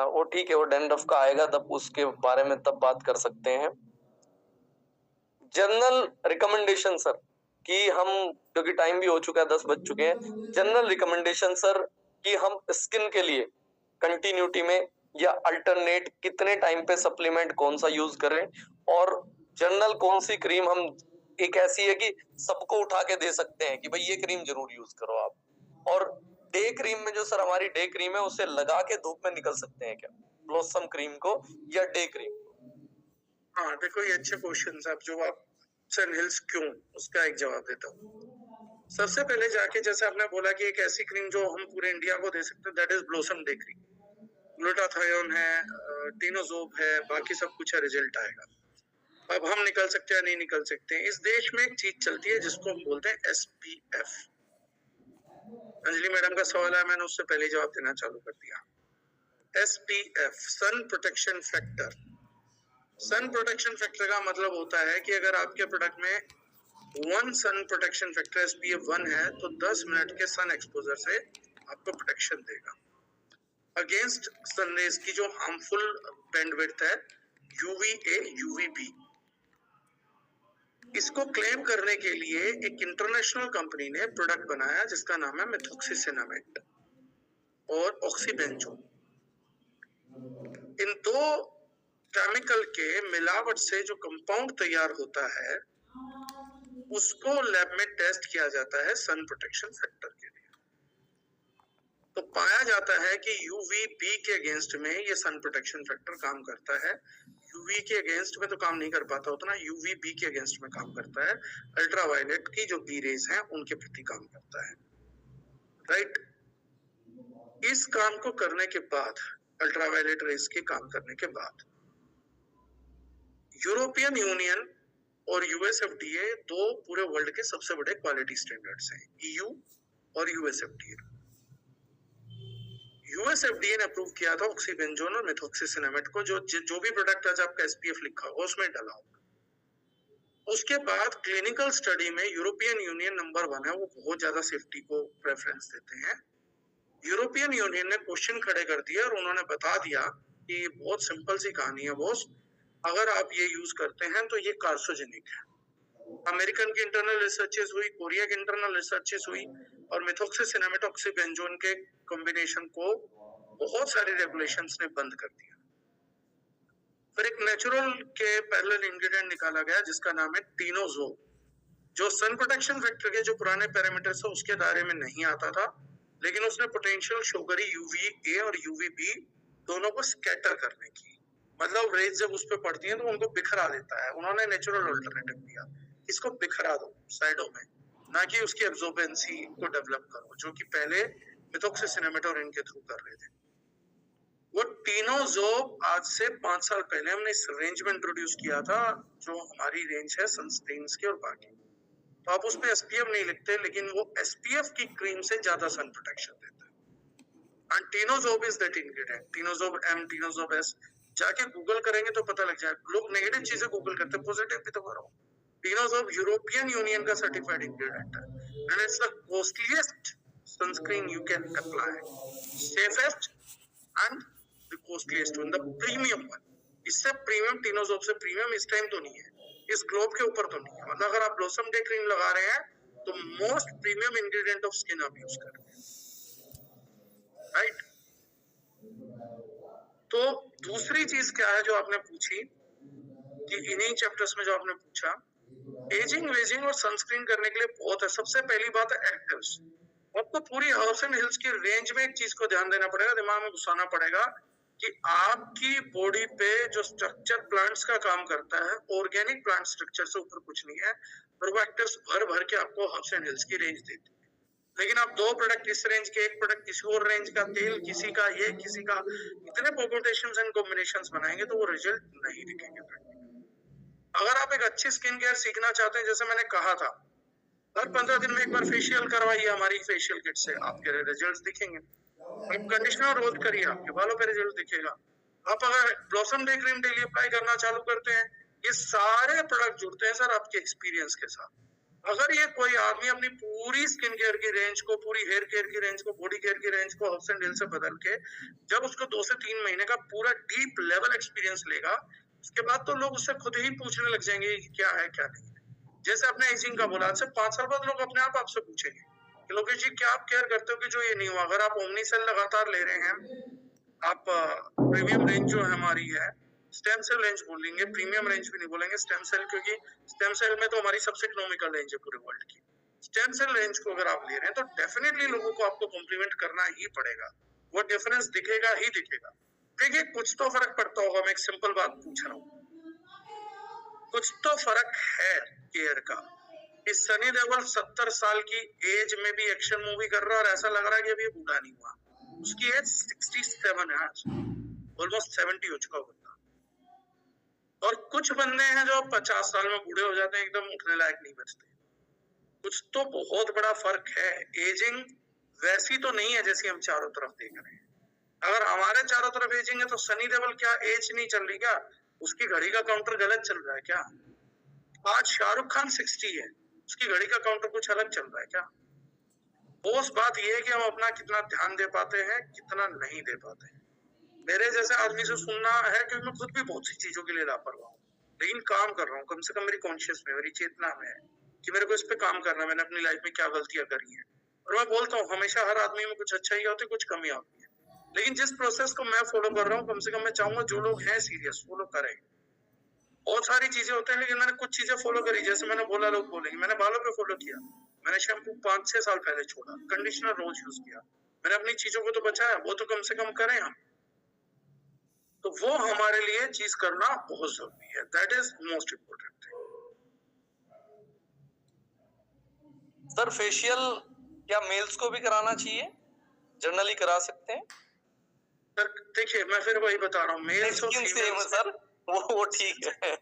Speaker 1: वो ठीक है, वो डैंड्रफ का आएगा तब उसके बारे में तब बात कर सकते हैं। जनरल रिकमेंडेशन सर कि हम, क्योंकि टाइम भी हो चुका है, 10 बज चुके हैं, जनरल रिकमेंडेशन सर कि हम स्किन के लिए कंटिन्यूटी में या अल्टरनेट कितने टाइम पे सप्लीमेंट कौन सा यूज करें, और जनरल कौन सी क्रीम हम, एक ऐसी है कि सबको उठा के दे सकते हैं कि भाई ये क्रीम जरूर यूज करो आप, और डे क्रीम में जो सर हमारी डे क्रीम है उसे लगा के धूप में निकल सकते हैं क्या, ब्लॉसम क्रीम को या डे क्रीम को?
Speaker 2: हाँ देखो, ये अच्छे क्वेश्चन है। जो आप सन हिल्स क्यों, उसका एक जवाब देता हूँ। सबसे पहले जाके जैसे आपने बोला कि एक ऐसी क्रीम जो हम पूरे इंडिया को दे सकते हैं, that is blossom day cream. Glutathione है, टीनोजोब है, बाकी सब कुछ है, रिजल्ट आएगा। अब हम निकल सकते हैं नहीं निकल सकते हैं, इस देश में एक चीज चलती है जिसको हम बोलते हैं SPF। अंजलि मैडम का सवाल है, मैंने उससे पहले जवाब देना चालू कर दिया। SPF, sun protection factor. Sun protection factor का मतलब होता है कि अगर आपके प्रोडक्ट में 1 सन प्रोटेक्शन फैक्टर SPF 1 है तो 10 मिनट के सन एक्सपोजर से आपको प्रोटेक्शन देगा अगेंस्ट सन रेज की जो हार्मफुल बैंडविड्थ है UVA UVB। इसको क्लेम करने के लिए एक इंटरनेशनल कंपनी ने प्रोडक्ट बनाया जिसका नाम है मेथोक्सीसिनामेट और ऑक्सीबेंजोन। इन दो केमिकल के मिलावट से जो कंपाउंड तैयार होता है उसको लैब में टेस्ट किया जाता है सन प्रोटेक्शन फैक्टर के लिए। तो पाया जाता है कि UVB के अगेंस्ट में ये सन प्रोटेक्शन फैक्टर काम करता है। UV के अगेंस्ट में तो काम नहीं कर पाता उतना, UVB के अगेंस्ट में काम करता है। अल्ट्रावायलेट की जो बी रेज हैं उनके प्रति काम करता है, राइट। इस काम को करने के बाद, अल्ट्रावायलेट रेज के काम करने के बाद, यूरोपियन यूनियन और USFDA दो पूरे वर्ल्ड के सबसे बड़े क्वालिटी स्टैंडर्ड्स हैं, EU और USFDA। USFDA ने अप्रूव किया था ऑक्सीबेंजोन और मेथोक्सीसिनामेट को, जो भी प्रोडक्ट आज आपका SPF लिखा होगा उसमें डाला होगा। उसके बाद क्लिनिकल स्टडी में यूरोपियन यूनियन नंबर 1 है, वो बहुत ज्यादा सेफ्टी को प्रेफरेंस देते हैं। यूरोपियन यूनियन ने क्वेश्चन खड़े कर दिया और उन्होंने बता दिया कि ये बहुत सिंपल सी कहानी है बॉस, अगर आप ये यूज करते हैं तो ये कार्सिनोजेनिक है। अमेरिकन की इंटरनल रिसर्चेस हुई, कोरिया की इंटरनल रिसर्चेस हुई और मेथॉक्सीसिनेमेटॉक्सी के कॉम्बिनेशन को बहुत सारी रेगुलेशंस ने बंद कर दिया। फिर एक नेचुरल के पैरेलल इंग्रेडिएंट निकाला गया जिसका नाम है टीनोजोल, जो सन प्रोटेक्शन फैक्टर के जो पुराने पैरामीटर्स है उसके दायरे में नहीं आता था, लेकिन उसने पोटेंशियल शो करी UVA और UVB दोनों को स्कैटर करने की। मतलब रेज जब उस पर पड़ती है तो उनको बिखरा देता है। उन्होंने नेचुरल अल्टरनेटिव दिया, इसको बिखरा दो साइडों में, ना कि उसकी एब्जॉर्बेंसी को डेवलप करो, जो कि पहले मेथॉक्सीसिनेमेटोरिन के थ्रू कर रहे थे। वो टीनोजोब आज से 5 साल पहले हमने इस रेंज में इंट्रोड्यूस किया था, जो हमारी रेंज है सनस्क्रीन्स की और बाकी। तो आप उस पे SPF नहीं लिखते, लेकिन वो SPF की क्रीम से ज्यादा सन प्रोटेक्शन देता है। And tinosorb is that ingredient, tinosorb M, tinosorb S, जाके गूगल करेंगे तो पता लग जाएगा। लोग नेगेटिव चीजें गूगल करते हैं, पॉजिटिव भी तो करो। टीनोजोब यूरोपियन यूनियन का सर्टिफाइड इंग्रेडिएंट है and it's the costliest sunscreen you can apply, safest and the costliest one, the premium one. इससे प्रीमियम, टीनोजोब से प्रीमियम इस टाइम तो नहीं है, इस ग्लोब के ऊपर तो नहीं है। मतलब अगर आप ब्लॉसम डे क्रीम लगा रहे हैं तो most premium ingredient of skin आप यूज कर रहे हैं, राइट। तो दूसरी चीज क्या है जो आपने पूछी कि इन्हीं चैप्टर्स में जो आपने पूछा, एजिंग वेजिंग और सनस्क्रीन करने के लिए बहुत है। सबसे पहली बात है एक्टिव्स। आपको पूरी हाउस एंड हिल्स की रेंज में एक चीज को ध्यान देना पड़ेगा, दिमाग में घुसाना पड़ेगा कि आपकी बॉडी पे जो स्ट्रक्चर प्लांट्स का काम करता है, ऑर्गेनिक प्लांट स्ट्रक्चर से ऊपर कुछ नहीं है, और वो एक्टिव्स भर भर के आपको हाउस एंड हिल्स की रेंज देती है। लेकिन आप 2 प्रोडक्ट इस रेंज के, 1 प्रोडक्ट किसी और रेंज का, तेल किसी का, ये किसी का, इतने परम्यूटेशंस एंड कॉम्बिनेशंस बनाएंगे तो वो रिजल्ट नहीं दिखेंगे। अगर आप एक अच्छी स्किन केयर सीखना चाहते हैं, जैसे मैंने कहा था, हर 15 दिन में एक बार फेशियल करवाइए हमारी फेशियल किट से, आपके रिजल्ट्स दिखेंगे। आप कंडीशनर रोज करिए, आपके बालों पे रिजल्ट दिखेगा। आप अगर blossom day cream daily apply करना चालू करते हैं, ये सारे प्रोडक्ट जुड़ते हैं सर आपके एक्सपीरियंस के साथ। अगर ये कोई आदमी अपनी पूरी स्किन केयर की रेंज को, पूरी हेयर केयर की रेंज को, बॉडी केयर की रेंज को हाउस एंड हिल से बदल के, जब उसको 2 से 3 महीने का पूरा डीप लेवल एक्सपीरियंस लेगा, उसके बाद तो लोग उससे खुद ही पूछने लग जाएंगे कि क्या है क्या नहीं। जैसे आपने एजिंग का बोला, आज से 5 साल बाद लोग अपने आप आपसे पूछेंगे कि लोकेश जी क्या आप केयर करते हो कि जो ये नहीं हुआ। अगर आप ओमनी सेल लगातार ले रहे हैं, आप प्रीमियम रेंज जो हमारी है, स्टेम सेल रेंज बोलेंगे, प्रीमियम रेंज भी नहीं बोलेंगे, स्टेम सेल, क्योंकि स्टेम सेल में तो हमारी सबसे इकोनॉमिकल रेंज है पूरे वर्ल्ड की। स्टेम सेल रेंज को अगर आप ले रहे हैं तो डेफिनेटली लोगों को आपको कॉम्प्लीमेंट करना ही पड़ेगा, वो डिफरेंस दिखेगा ही दिखेगा। देखिए कुछ तो फर्क पड़ता होगा, मैं एक सिंपल बात पूछ रहा हूँ, कुछ तो फर्क है केयर का। इस सनी देओल 70 साल की एज में भी एक्शन मूवी कर रहा है और ऐसा लग रहा है कि अभी बूढ़ा नहीं हुआ। उसकी एज 67 है आज, ऑलमोस्ट 70 हो चुका बंदा। और कुछ बंदे हैं जो 50 साल में बूढ़े हो जाते हैं, एकदम उठने लायक नहीं बचते। कुछ तो बहुत बड़ा फर्क है। एजिंग वैसी तो नहीं है जैसी हम चारों तरफ देख रहे हैं। अगर हमारे चारों तरफ एजिंग है तो सनी देओल क्या एज नहीं चल रही क्या? उसकी घड़ी का काउंटर गलत चल रहा है क्या? आज शाहरुख खान 60 है, उसकी घड़ी का काउंटर कुछ अलग चल रहा है क्या? उस बात ये है कि हम अपना कितना ध्यान दे पाते हैं, कितना नहीं दे पाते हैं। मेरे जैसे आदमी से सुनना है कि मैं खुद भी बहुत सी चीजों के लिए लापरवाह हूँ, लेकिन काम कर रहा हूँ। कम से कम मेरी कॉन्शियस में, मेरी चेतना में है कि मेरे को इस पे काम करना है, मैंने अपनी लाइफ में क्या गलतियां करी हैं। और मैं बोलता हूँ हमेशा हर आदमी में कुछ अच्छा ही होता है, कुछ कमी होती है, लेकिन जिस प्रोसेस को मैं फॉलो कर रहा हूँ, कम से कम मैं चाहूंगा जो लोग हैं सीरियस वो लोग करें। बहुत सारी चीजें होते हैं, लेकिन मैंने कुछ चीजें फॉलो करी, जैसे मैंने बोला लोग बोलेंगे, मैंने बालों पे फॉलो किया, मैंने शैम्पू 5-6 साल पहले छोड़ा, कंडीशनर रोज यूज किया, मैंने अपनी चीजों को तो बचाया, वो तो कम से कम करें हम। तो वो हमारे लिए चीज करना बहुत जरूरी है, that is most important thing.
Speaker 1: Sir facial क्या मेल्स को भी कराना चाहिए? जनरली करा सकते हैं
Speaker 2: सर? देखिए मैं फिर वही बता रहा हूँ, मेल्स और फीमेल्स
Speaker 1: सर वो ठीक है,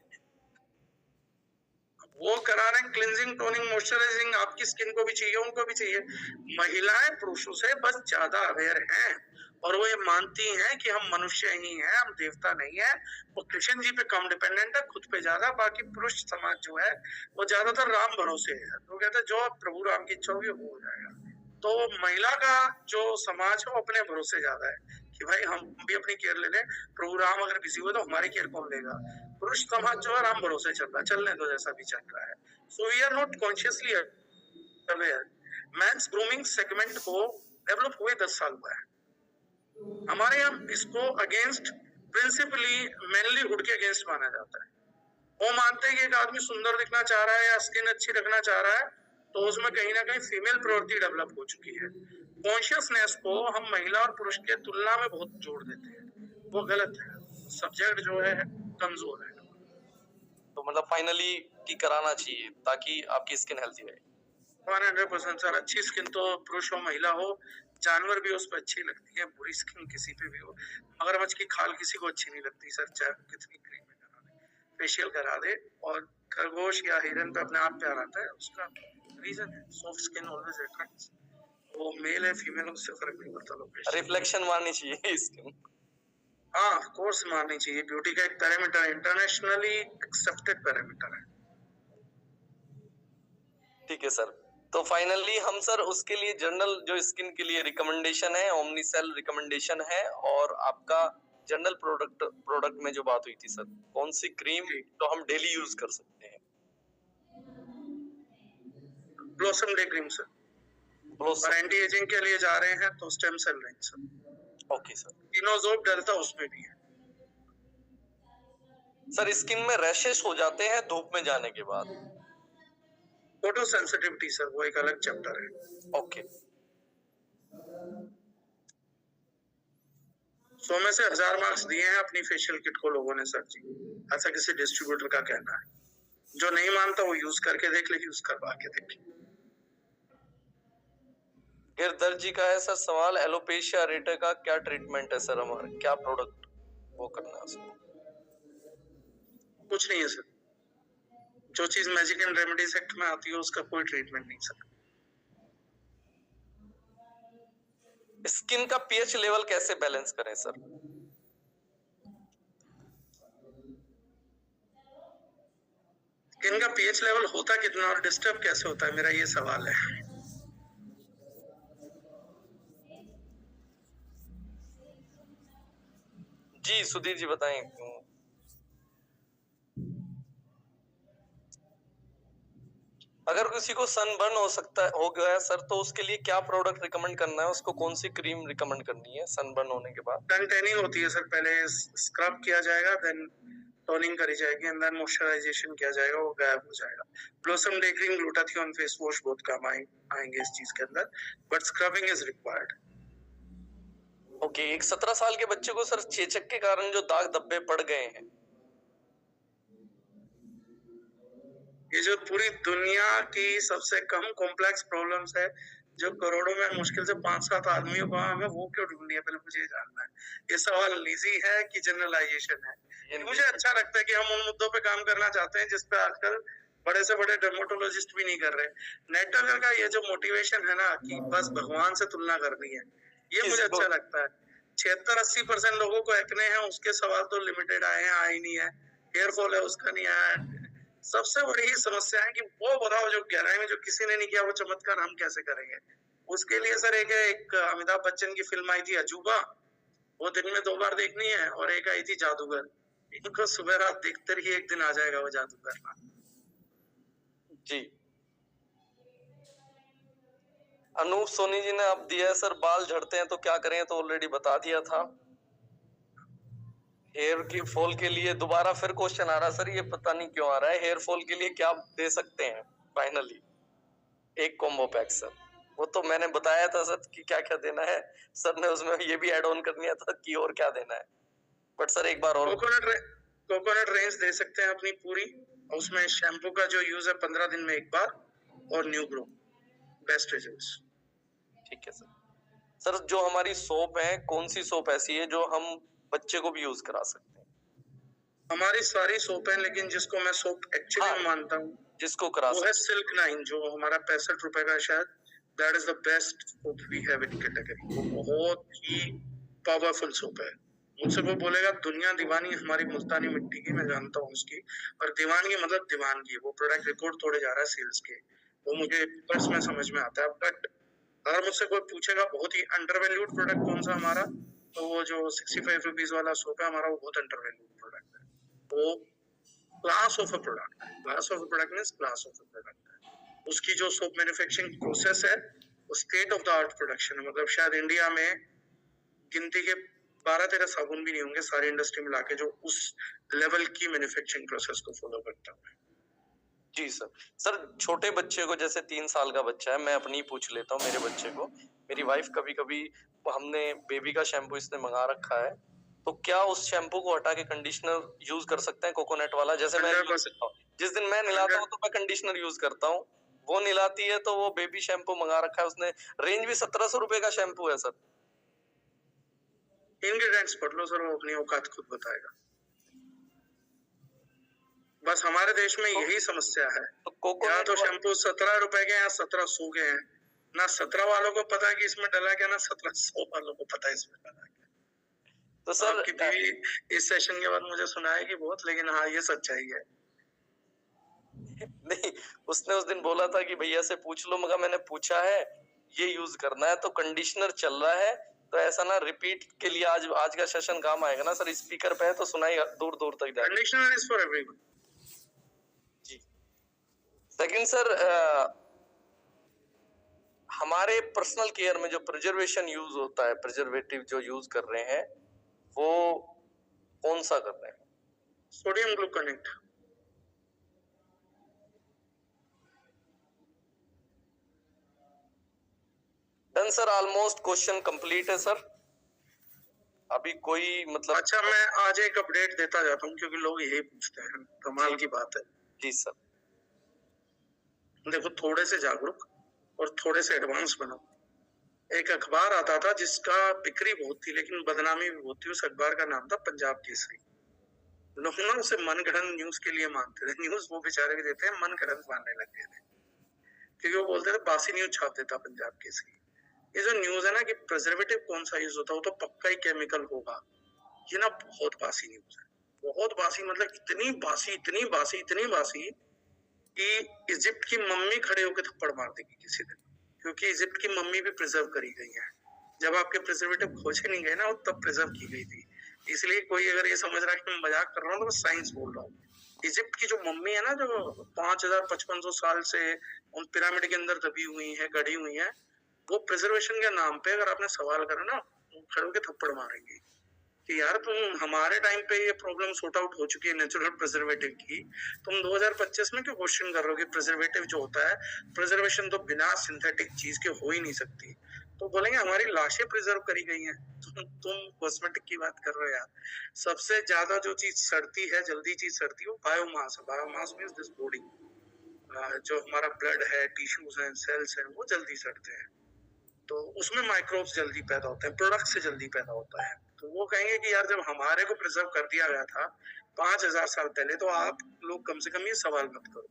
Speaker 2: वो करा रहे हैं। क्लिनजिंग, टोनिंग, मॉइस्चराइजिंग आपकी स्किन को भी चाहिए, उनको भी चाहिए। महिलाएं पुरुषों से बस ज्यादा अवेयर हैं, और वो ये मानती हैं कि हम मनुष्य ही हैं, हम देवता नहीं है। वो कृष्ण जी पे कम डिपेंडेंट है, खुद पे ज्यादा। बाकी पुरुष समाज जो है वो ज्यादातर राम भरोसे है। तो कहते हैं जो प्रभु राम की इच्छा होगी वो हो जाएगा। तो महिला का जो समाज है वो अपने भरोसे ज्यादा है कि भाई हम भी अपनी केयर ले लें, प्रभु राम अगर बिजी हुए तो हमारी केयर कौन लेगा। पुरुष समाज जो है राम भरोसे चल रहा है, चलने दो जैसा भी चल रहा है। So we are not consciously aware. Men's grooming segment को डेवलप हुए 10 साल हुआ है हमारे यहाँ। इसको अगेंस्ट प्रिंसिपली मैनलीहुड के अगेंस्ट माना जाता है। वो मानते हैं कि एक आदमी सुंदर दिखना चाह रहा है या स्किन अच्छी रखना चाह रहा है तो उसमें कहीं ना कहीं फीमेल प्रवृत्ति डेवलप हो चुकी है। कॉन्शियसनेस को हम महिला और पुरुष के तुलना में बहुत जोड़ देते हैं, वो गलत है। सब्जेक्ट जो है कमजोर है।
Speaker 1: तो मतलब फाइनली की कराना चाहिए ताकि आपकी स्किन हेल्थी रहे।
Speaker 2: 100% सर। अच्छी स्किन तो पुरुष हो महिला हो, जानवर भी उस पर अच्छी लगती है। बुरी स्किन किसी पे भी हो, मगरमच्छ की खाल किसी को अच्छी नहीं लगती सर, चाहे कितनी क्रीम करा दे, फेशियल करा दे। और खरगोश या हिरन पे अपने आप प्यार आता है, उसका रीजन है सॉफ्ट स्किन ऑलवेज अट्रैक्ट्स। वो मेल है फीमेल उससे फर्क नहीं पड़ता। लोकेशन
Speaker 1: रिफ्लेक्शन मारनी चाहिए स्किन।
Speaker 2: हाँ कोर्स मारनी चाहिए। ब्यूटी का एक पैरामीटर, इंटरनेशनली एक्सेप्टेड पैरामीटर है।
Speaker 1: ठीक है सर। तो फाइनली हम सर उसके लिए जनरल जो स्किन के लिए रिकमेंडेशन है ओमनीसेल रिकमेंडेशन है, और आपका जनरल प्रोडक्ट में जो बात हुई थी सर, कौन सी क्रीम तो हम डेली यूज कर सकते हैं?
Speaker 2: Blossom day cream sir. और एंटी एजिंग के लिए जा रहे हैं तो stem cell range sir.
Speaker 1: Okay sir.
Speaker 2: इनोजोब डलता उसमें भी है
Speaker 1: सर। स्किन में रैशेस हो जाते हैं धूप में जाने के बाद।
Speaker 2: फोटो सेंसिटिविटी सर, वो एक अलग चैप्टर है।
Speaker 1: ओके।
Speaker 2: 100 में से 1000 मार्क्स दिए हैं अपनी फेशियल किट को लोगों ने सर जी, ऐसा किसी डिस्ट्रीब्यूटर का कहना है। जो नहीं मानता वो यूज करके देख ले, यूज करवा के देख ले।
Speaker 1: गिरधर जी का है सर सवाल, एलोपेशिया एरेटा का क्या ट्रीटमेंट है सर? हमारा क्या प्रोडक्ट वो करना है सर?
Speaker 2: कुछ नहीं है सर। जो चीज मैजिक एंड रेमेडीज एक्ट में आती है उसका कोई ट्रीटमेंट नहीं सर।
Speaker 1: स्किन का पीएच लेवल कैसे बैलेंस करें सर?
Speaker 2: स्किन का पीएच लेवल होता कितना और डिस्टर्ब कैसे होता है, मेरा ये सवाल है।
Speaker 1: जी सुधीर जी बताएं। अगर किसी को सनबर्न हो गया सर तो उसके लिए क्या प्रोडक्ट रिकमेंड करना है? उसको कौन सी क्रीम रिकमेंड करनी है सनबर्न होने के बाद?
Speaker 2: सन टैनिंग होती है सर, पहले स्क्रब किया जाएगा, देन टोनिंग करी जाएगी, एंड देन मॉइस्चराइजेशन किया जाएगा, वो गायब हो जाएगा। Blossom day cream, glutathione face wash बहुत काम आएंगे इस चीज के अंदर, but scrubbing is required.
Speaker 1: Okay. एक 17 साल के बच्चे को सर चेचक के कारण जो दाग धब्बे पड़ गए हैं,
Speaker 2: ये जो पूरी दुनिया की सबसे कम कॉम्प्लेक्स प्रॉब्लम्स है, जो करोड़ों में मुश्किल से 5-7 आदमियों को हमें वो क्यों ढूंढनी है, पहले मुझे ये जानना है। ये सवाल निजी है कि जनरलाइजेशन है? मुझे अच्छा लगता है कि हम उन मुद्दों पे काम करना चाहते हैं जिसपे आजकल बड़े से बड़े डर्मेटोलॉजिस्ट भी नहीं कर रहे। नेटवर्कर का ये जो मोटिवेशन है ना कि बस भगवान से तुलना करनी है, ये मुझे अच्छा लगता है। 76-80% लोगों को एक्ने है, उसके सवाल तो लिमिटेड आए हैं, आए नहीं है। हेयर फॉल है, उसका नहीं आया। सबसे बड़ी समस्या है कि वो बताओ जो गहराई में जो किसी ने नहीं किया वो चमत्कार हम कैसे करेंगे। उसके लिए सर एक अमिताभ बच्चन की फिल्म आई थी अजूबा, वो दिन में 2 बार देखनी है, और एक आई थी जादूगर। इनको सुबह रात देखते रहिए, एक दिन आ जाएगा वो जादूगर ना।
Speaker 1: जी। अनूप सोनी जी ने अब दिया है सर, बाल झड़ते हैं तो क्या करें? तो ऑलरेडी बता दिया था। हेयर की फॉल के लिए दोबारा फिर क्वेश्चन आ रहा सर, ये पता नहीं क्यों आ रहा है। हेयर फॉल के लिए क्या दे सकते हैं? फाइनली एक कॉम्बो पैक सर, वो तो मैंने बताया था सर कि क्या क्या देना है। सर ने उसमें ये भी ऐड ऑन कर दिया था कि और क्या देना है, बट सर एक बार और
Speaker 2: कोकोनट रेंज दे सकते हैं अपनी पूरी। उसमें शैम्पू का जो यूज है 15 दिन में एक बार, और न्यू ग्रो बेस्ट रिजल्ट्स।
Speaker 1: ठीक है सर। सर जो हमारी सोप है, कौन सी सोप ऐसी है जो हम बच्चे को भी यूज करा सकते हैं?
Speaker 2: हमारी सारी सोप है, लेकिन जिसको मैं सोप एक्चुअली मानता हूँ
Speaker 1: जिसको करा
Speaker 2: वो है सिल्क 9, जो हमारा 65 रुपए का शायद। That is the best soap we have in category. वो बहुत ही पावरफुल सोप है। मुझसे कोई बोलेगा दुनिया दीवानी हमारी मुल्तानी मिट्टी की, मैं जानता हूँ उसकी, और दीवानगी मतलब दीवानगी, वो प्रोडक्ट रिकॉर्ड तोड़े जा रहा है सेल्स के, वो मुझे पर्सनल समझ में आता है। बट अगर मुझसे कोई पूछेगा बहुत ही अंडरवैल्यूड प्रोडक्ट कौन सा हमारा, तो वो जो 65 रुपीज वाला सोप है हमारा, वो बहुत अंडरवैल्यूड प्रोडक्ट है। वो class of a product, class of a product means class of a product है। उसकी जो सोप मैन्युफैक्चरिंग प्रोसेस है वो state of the art production है। मतलब शायद इंडिया में गिनती के 12-13 साबुन भी नहीं होंगे सारी इंडस्ट्री मिला के जो उस लेवल की मैन्युफैक्चरिंग प्रोसेस को फॉलो करता है।
Speaker 1: जी सर। सर छोटे बच्चे को, जैसे 3 साल का बच्चा है, मैं अपनी ही पूछ लेता हूँ, मेरे बच्चे को, मेरी वाइफ कभी-कभी, हमने बेबी का शैम्पू इसने मंगा रखा है, तो क्या उस शैम्पू को हटा के कंडीशनर यूज कर सकते हैं कोकोनट वाला? जैसे मैं
Speaker 2: 100%
Speaker 1: जिस दिन मैं नहलाता हूँ तो मैं कंडीशनर यूज करता हूँ, वो नहलाती है तो वो बेबी शैम्पू मंगा रखा है उसने, रेंज भी 1700 रुपए का शैम्पू है सर।
Speaker 2: इंग्रेडिएंट्स पढ़ लो सर, वो अपनी औकात खुद बताएगा। बस हमारे देश में यही समस्या है,
Speaker 1: तो
Speaker 2: यहाँ तो शैम्पू 17 रुपए के, यहाँ 1700 के हैं। ना 17 वालों को पता है कि इसमें डला क्या, ना 1700 वालों को पता है इसमें डला क्या।
Speaker 1: तो सर
Speaker 2: आपकी बीवी इस सेशन के बाद मुझे सुनाएगी बहुत, लेकिन हाँ ये सच्चाई है।
Speaker 1: नहीं, उसने उस दिन बोला था कि भैया से पूछ लो, मगर मैंने पूछा है, ये यूज करना है, तो कंडीशनर चल रहा है, तो ऐसा ना रिपीट के लिए आज का सेशन काम आएगा ना सर, स्पीकर पे है तो सुनाई दूर दूर तक जाएगा।
Speaker 2: Conditioner is for everyone.
Speaker 1: जी। सेकंड सर, हमारे पर्सनल केयर में जो प्रिजर्वेशन यूज होता है, प्रिजर्वेटिव जो यूज कर रहे हैं, वो कौन सा कर रहे हैं?
Speaker 2: Sodium gluconate.
Speaker 1: Done sir, almost question complete है सर। अभी कोई मतलब
Speaker 2: अच्छा, मैं आज एक अपडेट देता जाता हूँ क्योंकि लोग यही पूछते हैं, कमाल की बात है।
Speaker 1: जी सर।
Speaker 2: देखो, थोड़े से जागरूक और थोड़े से एडवांस बनो। एक अखबार आता था जिसका बिक्री बहुत थी लेकिन बदनामी भी बहुत थी। उस अखबार का नाम था पंजाब केसरी। लोग ना उसे मनगढ़ंत न्यूज के लिए मानते थे। न्यूज वो बेचारे भी देते हैं, मनगढ़ंत मानने लग गए थे क्योंकि वो बोलते थे बासी न्यूज छाप देता पंजाब केसरी। ये जो न्यूज है ना कि प्रिजर्वेटिव कौन सा यूज होता है, वो तो पक्का ही केमिकल होगा, ये ना बहुत बासी न्यूज है। बहुत बासी मतलब इतनी बासी, इतनी बासी, इतनी बासी कि इजिप्ट की मम्मी खड़े होकर थप्पड़ मार देगी किसी दिन, क्योंकि इजिप्ट की मम्मी भी प्रिजर्व करी गई है। जब आपके प्रिजर्वेटिव खोजे नहीं गए ना, वो तब प्रिजर्व की गई थी। इसलिए कोई अगर ये समझ रहा है कि मैं मजाक कर रहा हूँ तो मैं साइंस बोल रहा हूँ। इजिप्ट की जो मम्मी है ना, जो 5000-5500 साल से उन पिरामिड के अंदर दबी हुई है, गड़ी हुई है, वो प्रिजर्वेशन के नाम पे अगर आपने सवाल करा ना, खड़े होकर थप्पड़ मारेंगे कि यार तुम, हमारे टाइम पे ये प्रॉब्लम सॉर्ट आउट हो चुकी है नेचुरल प्रिजर्वेटिव की, तुम 2025 में क्यों क्वेश्चन कर रहे हो कि प्रिजर्वेटिव जो होता है, प्रिजर्वेशन तो बिना सिंथेटिक चीज के हो ही नहीं सकती। तो बोलेंगे हमारी लाशें प्रिजर्व करी गई हैं। तुम कॉस्मेटिक की बात कर रहे हो यार। सबसे ज्यादा जो चीज सड़ती है, जल्दी चीज सड़ती है, वो बायोमास है। बायोमास मींस दिस बॉडी, जो हमारा ब्लड है, टिश्यूज हैं, सेल्स हैं, वो जल्दी सड़ते हैं। तो उसमें माइक्रोब्स जल्दी पैदा होते हैं, प्रोडक्ट से जल्दी पैदा होता है। तो वो कहेंगे कि यार जब हमारे को प्रिजर्व कर दिया गया था 5000 साल पहले, तो आप लोग कम से कम ये सवाल मत करो।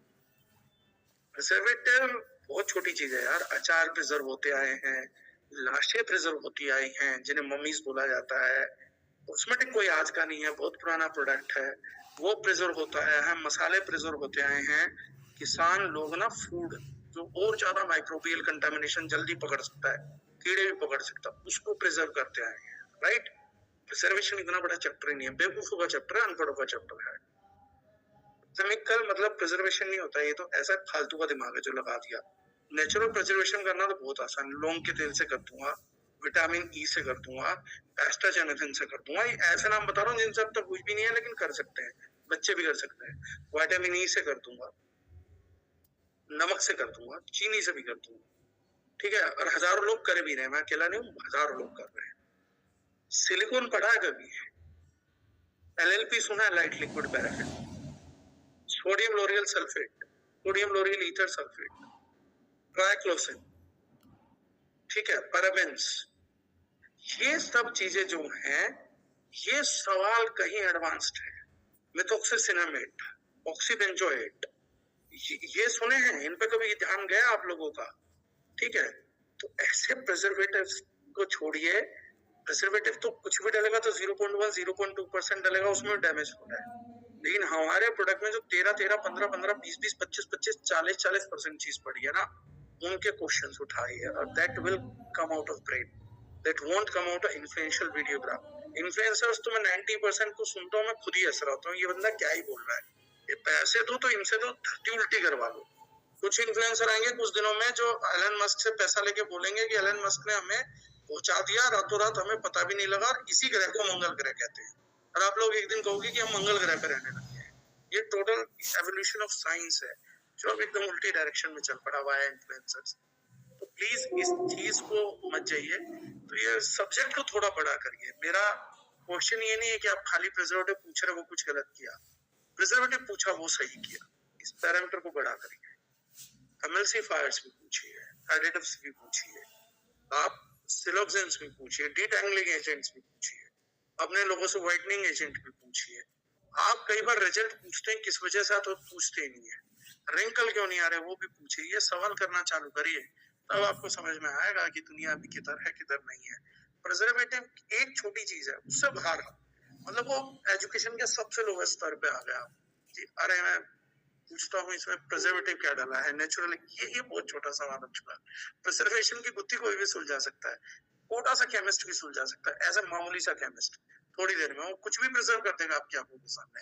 Speaker 2: प्रिजर्वेटिव बहुत छोटी चीज है यार। अचार प्रिजर्व होते आए हैं, लाशें प्रिजर्व होती आई हैं जिन्हें मम्मीज बोला जाता है। कॉस्मेटिक कोई आज का नहीं है, बहुत पुराना प्रोडक्ट है, वो प्रिजर्व होता है। मसाले प्रिजर्व होते आए हैं। किसान लोग ना फूड जो और ज्यादा माइक्रोबियल कंटामिनेशन जल्दी पकड़ सकता है, कीड़े भी पकड़ सकता है, उसको प्रिजर्व करते आए हैं। राइट? प्रिजर्वेशन इतना बड़ा चैप्टर नहीं है, बेवकूफों का चैप्टर है, अनपढ़ों का चैप्टर है। केमिकल मतलब प्रिजर्वेशन नहीं होता, ये तो ऐसा फालतू का दिमाग है जो लगा दिया। नेचुरल प्रिजर्वेशन करना तो बहुत आसान है। लौंग के तेल से कर दूंगा, विटामिन ई से कर दूंगा, एस्ट्राजेनेटिन से कर दूंगा। ऐसे नाम बता रहा हूँ जिनसे अब तक कुछ भी नहीं है लेकिन कर सकते हैं, बच्चे भी कर सकते हैं। विटामिन ई से कर दूंगा, नमक से कर दूंगा, चीनी से भी कर दूंगा। ठीक है? और हजारों लोग कर भी रहे हैं, मैं अकेला नहीं हूँ, हजारों लोग कर रहे हैं। सिलिकॉन पढ़ा है कभी? एलएलपी सुना है? Light liquid paraffin. Sodium lauryl sulphate, sodium lauryl ether sulphate, triclosan, ठीक है, पैराबेन्स, ये सब चीजें जो हैं, ये सवाल कहीं एडवांस्ड है। मेथॉक्सीसिनामेट, ऑक्सीबेंजोएट, ये सुने हैं? इन पे कभी ध्यान गया आप लोगों का? ठीक है? तो ऐसे प्रिजर्वेटिव्स को छोड़िए, प्रिजर्वेटिव तो कुछ भी डलेगा तो 0.1 0.2% डलेगा, उसमें डैमेज हो रहा है। लेकिन हमारे प्रोडक्ट में जो 13 15 15 20 25 25 40% चीज पड़ी है ना, उनके क्वेश्चंस उठाइए और that will come out of brain, that won't come out of influential videograph. Influencers तो मैं 90% को सुनता हूँ, मैं खुद ही हंस रहा होता हूँ, ये बंदा क्या ही बोल रहा है, ये पैसे दो तो इनसे तो धरती उल्टी करवा लो। कुछ इन्फ्लुएंसर आएंगे कुछ दिनों में जो एलन मस्क से पैसा लेके बोलेंगे कि एलन मस्क ने हमें पहुंचा दिया रातों रात, हमें पता भी नहीं लगा, और इसी ग्रह को मंगल ग्रह कहते हैं, और आप लोग एक दिन कहोगे कि हम मंगल ग्रह पे रहने लगे हैं। ये टोटल एवोल्यूशन ऑफ साइंस है जो अब एकदम उल्टी डायरेक्शन में चल पड़ा हुआ है इन्फ्लुएंसर्स। तो प्लीज इस चीज को मत जाइए, तो ये सब्जेक्ट को थोड़ा बड़ा करिए। मेरा क्वेश्चन ये नहीं है कि आप खाली प्रिजर्वेटिव पूछ रहे हो वो कुछ गलत किया, प्रिजर्वेटिव पूछा वो सही किया, इस पैरामीटर को बड़ा करिए। एमल्सिफायर्स भी पूछिए, एडिटिव्स भी पूछिए, आप सिलोक्सेंस भी पूछिए, डीटैंगलिंग एजेंट्स भी पूछिए, अपने लोगों से व्हाइटनिंग एजेंट भी पूछिए। आप कई बार रिजल्ट पूछते हैं, किस वजह से आप तो पूछते ही नहीं है, रिंकल क्यों नहीं आ रहे वो भी पूछिए। ये सवाल करना चालू करिए, तब आपको समझ में आएगा कि दुनिया अभी किधर है किधर नहीं है। प्रिजर्वेटिव एक छोटी चीज है, उससे बाहर मतलब वो एजुकेशन के सबसे लोवेस्ट स्तर पे आ गया कि अरे मैं पूछता हूँ इसमें प्रिजर्वेटिव क्या डाला है, नेचुरल, ये बहुत छोटा सवाल हो चुका है। प्रिजर्वेशन की गुत्थी कोई भी सुलझा सकता है, छोटा सा केमिस्ट भी सुलझा सकता है, ऐसा मामूली सा केमिस्ट थोड़ी देर में वो कुछ भी प्रिजर्व कर देगा आपकी आंखों के सामने।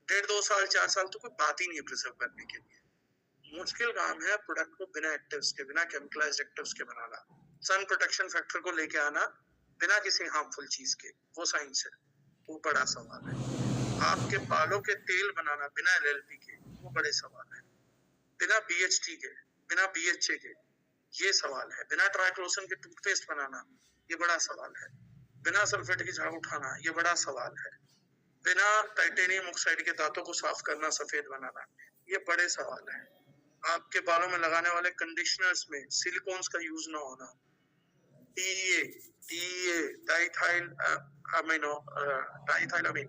Speaker 2: 1.5 2 साल 4 साल तो कोई बात ही नहीं है प्रिजर्व करने के लिए। मुश्किल काम है प्रोडक्ट को बिना एक्टिव्स के, बिना केमिकलाइज्ड एक्टिव्स के बनाना, सन प्रोटेक्शन फैक्टर को लेके आना बिना किसी हार्मफुल चीज के, वो साइंस है, वो बड़ा सवाल है। आपके बालों के तेल बनाना बिना एलएलपी के, वो बड़े सवाल है। बिना बीएचटी के, बिना बीएचए के, ये सवाल है। बिना ट्राइक्लोसन के टूथपेस्ट बनाना, ये बड़ा सवाल है। बिना सल्फेट की झाड़ू उठाना, ये बड़ा सवाल है। बिना टाइटेनियम ऑक्साइड के दांतों को साफ करना, सफेद बनाना, ये बड़े सवाल है। आपके बालों में लगाने वाले कंडीशनर्स में सिलिकॉन्स का यूज ना होना, टीईए, डाइथाइलामीन,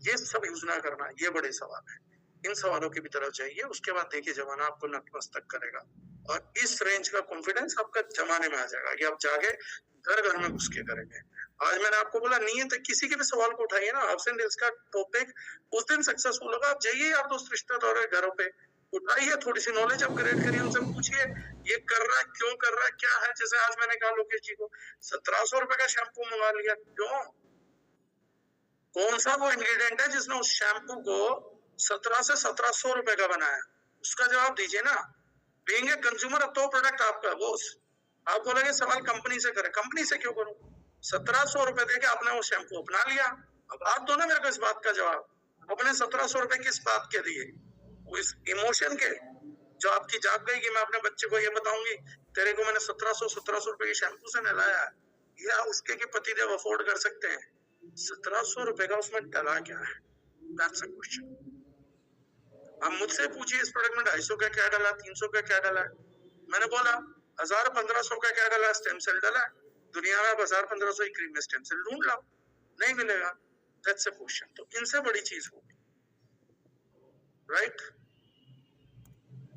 Speaker 2: ये सब यूज ना करना, ये बड़े सवाल है। इन सवालों की भी तरफ जाइए, उसके बाद देखिए जमाना आपको नतमस्तक करेगा और इस रेंज का कॉन्फिडेंस आपका जमाने में आ जाएगा कि आप जाके घर घर में घुस के करेंगे। आज मैंने आपको बोला नहीं है तो किसी के भी सवाल को उठाइए ना, आपसे इसका टॉपिक उस दिन सक्सेसफुल होगा। आप जाइए आप दोस्त रिश्तेदारों के घरों पे, उठाइए, थोड़ी सी नॉलेज अपग्रेड करिए, उनसे पूछिए ये कर रहा है क्यों कर रहा है, क्या है। जैसे आज मैंने कहा लोकेश जी को 1700 रुपए का शैम्पू मंगा लिया, क्यों, कौन सा वो इंग्रेडिएंट है जिसने उस शैम्पू को 17 से 1700 रुपए का बनाया, उसका जवाब दीजिए ना। बीइंग ए कंज्यूमर अब तो प्रोडक्ट आपका बॉस, आप बोलेंगे सवाल कंपनी से करें, कंपनी से क्यों करूं, 1700 रुपए देके आपने वो शैम्पू अपना लिया, अब आप दो ना मेरे को इस बात का जवाब, अपने 1700 रुपए किस बात के दिए, इस इमोशन के जो आपकी जाग गई कि मैं अपने बच्चे को ये बताऊंगी तेरे को मैंने 1700 रुपए के शैम्पू से नहलाया, या उसके के पतिदेव अफोर्ड कर सकते हैं, 1700 रुपए का उसमें डला क्या है, दैट्स अ क्वेश्चन। अब मुझसे पूछिए इस प्रोडक्ट में 250 का क्या डाला, 300 का क्या डाला है, मैंने बोला 1000-1500 का क्या डाला, स्टेम सेल डाला। दुनिया में 1000-1500 की क्रीम में स्टेम सेल ढूंढ लो, नहीं मिलेगा, दैट्स अ क्वेश्चन। तो इनसे बड़ी चीज होगी, right.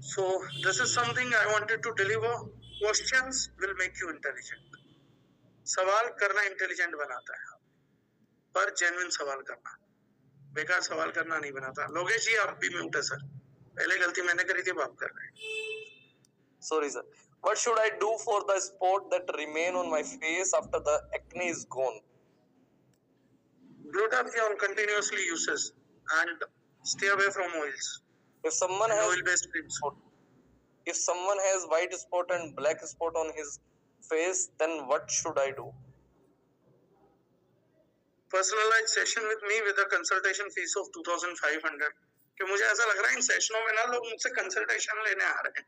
Speaker 2: So this is something I wanted to deliver. Questions will make you intelligent. सवाल करना इंटेलिजेंट बनाता है, पर जेन्युइन सवाल करना, बेकार सवाल करना नहीं बनाता। लोकेश जी आप भी म्यूट है सर, पहले गलती मैंने करी थी, आप कर रहे हैं।
Speaker 1: Sorry sir. What should I do for the spot that remain on my face after the acne is gone?
Speaker 2: Glutathione continuously uses and stay away from oils.
Speaker 1: If someone has
Speaker 2: oil-based creams.
Speaker 1: If someone has white spot and black spot on his face, then what should I do?
Speaker 2: Personalized session with me with a consultation fees of 2500. कि मुझे ऐसा लग रहा है इन सेशनों में ना लोग मुझसे कंसल्टेशन लेने आ रहे हैं,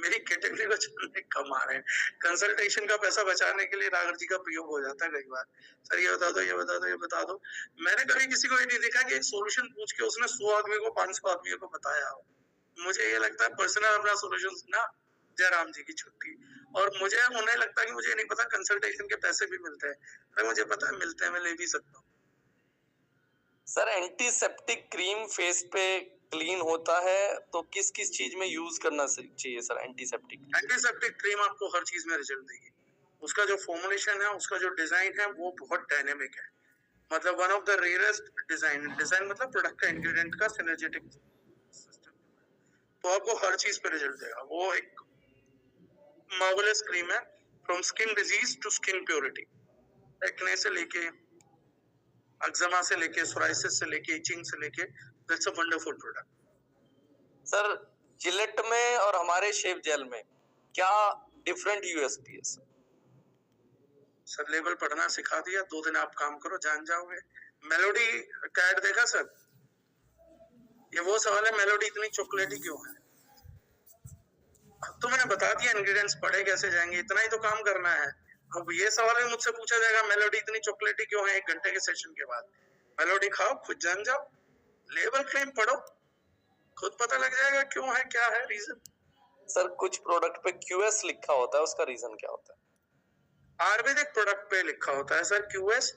Speaker 2: मेरी कैटेगरी को चुनने कम आ रहे हैं। कंसल्टेशन का पैसा बचाने के लिए रागर जी का प्रयोग हो जाता है कई बार, सर ये बता दो ये बता दो ये बता दो। मैंने कभी किसी को ये नहीं देखा कि एक सोल्यूशन पूछ के उसने 100 आदमी को 500 आदमियों को बताया हो। मुझे ये लगता है पर्सनल अपना सोल्यूशन ना, जयराम जी की छुट्टी, और मुझे उन्हें लगता है कि मुझे नहीं पता कंसल्टेशन के पैसे भी मिलते हैं, अरे मुझे पता है मिलते हैं, मैं ले भी सकता हूँ।
Speaker 1: सर एंटीसेप्टिक क्रीम फेस पे क्लीन होता है तो किस किस चीज में यूज करना चाहिए सर एंटीसेप्टिक?
Speaker 2: एंटीसेप्टिक क्रीम आपको हर चीज में रिजल्ट देगी, उसका जो फॉर्मुलेशन है, उसका जो डिजाइन है वो बहुत डायनेमिक है। मतलब one of the rarest design मतलब प्रोडक्ट का इंग्रेडिएंट का सिनर्जेटिक सिस्टम, तो आपको हर चीज पे रिजल्ट देगा। वो एक मार्वेलस क्रीम है, from skin disease to skin purity, acne से लेके एक्जिमा से लेके सोराइसिस से लेके इचिंग से लेके, that's a wonderful product.
Speaker 1: Sir Gillette में और हमारे शेव जेल में क्या डिफरेंट यूएसपी है सर?
Speaker 2: सर लेबल पढ़ना सिखा दिया, 2 दिन आप काम करो जान जाओगे। मेलोडी का ऐड देखा सर? ये वो सवाल है, मेलोडी इतनी चॉकलेटी क्यों है? तो मैंने बता दिया इंग्रेडिएंट्स पढ़े कैसे जाएंगे, इतना ही तो काम करना है। अब ये सवाल भी मुझसे पूछा जाएगा मेलोडी इतनी चॉकलेटी क्यों है 1 घंटे के सेशन के बाद। मेलोडी खाओ, खुद जान जाओ, लेबल क्लेम पढ़ो, खुद पता लग जाएगा क्यों है, क्या है रीजन।
Speaker 1: सर कुछ प्रोडक्ट पे क्यूएस लिखा होता है, उसका रीजन क्या होता है?
Speaker 2: आयुर्वेदिक प्रोडक्ट पे लिखा होता है सर क्यूएस।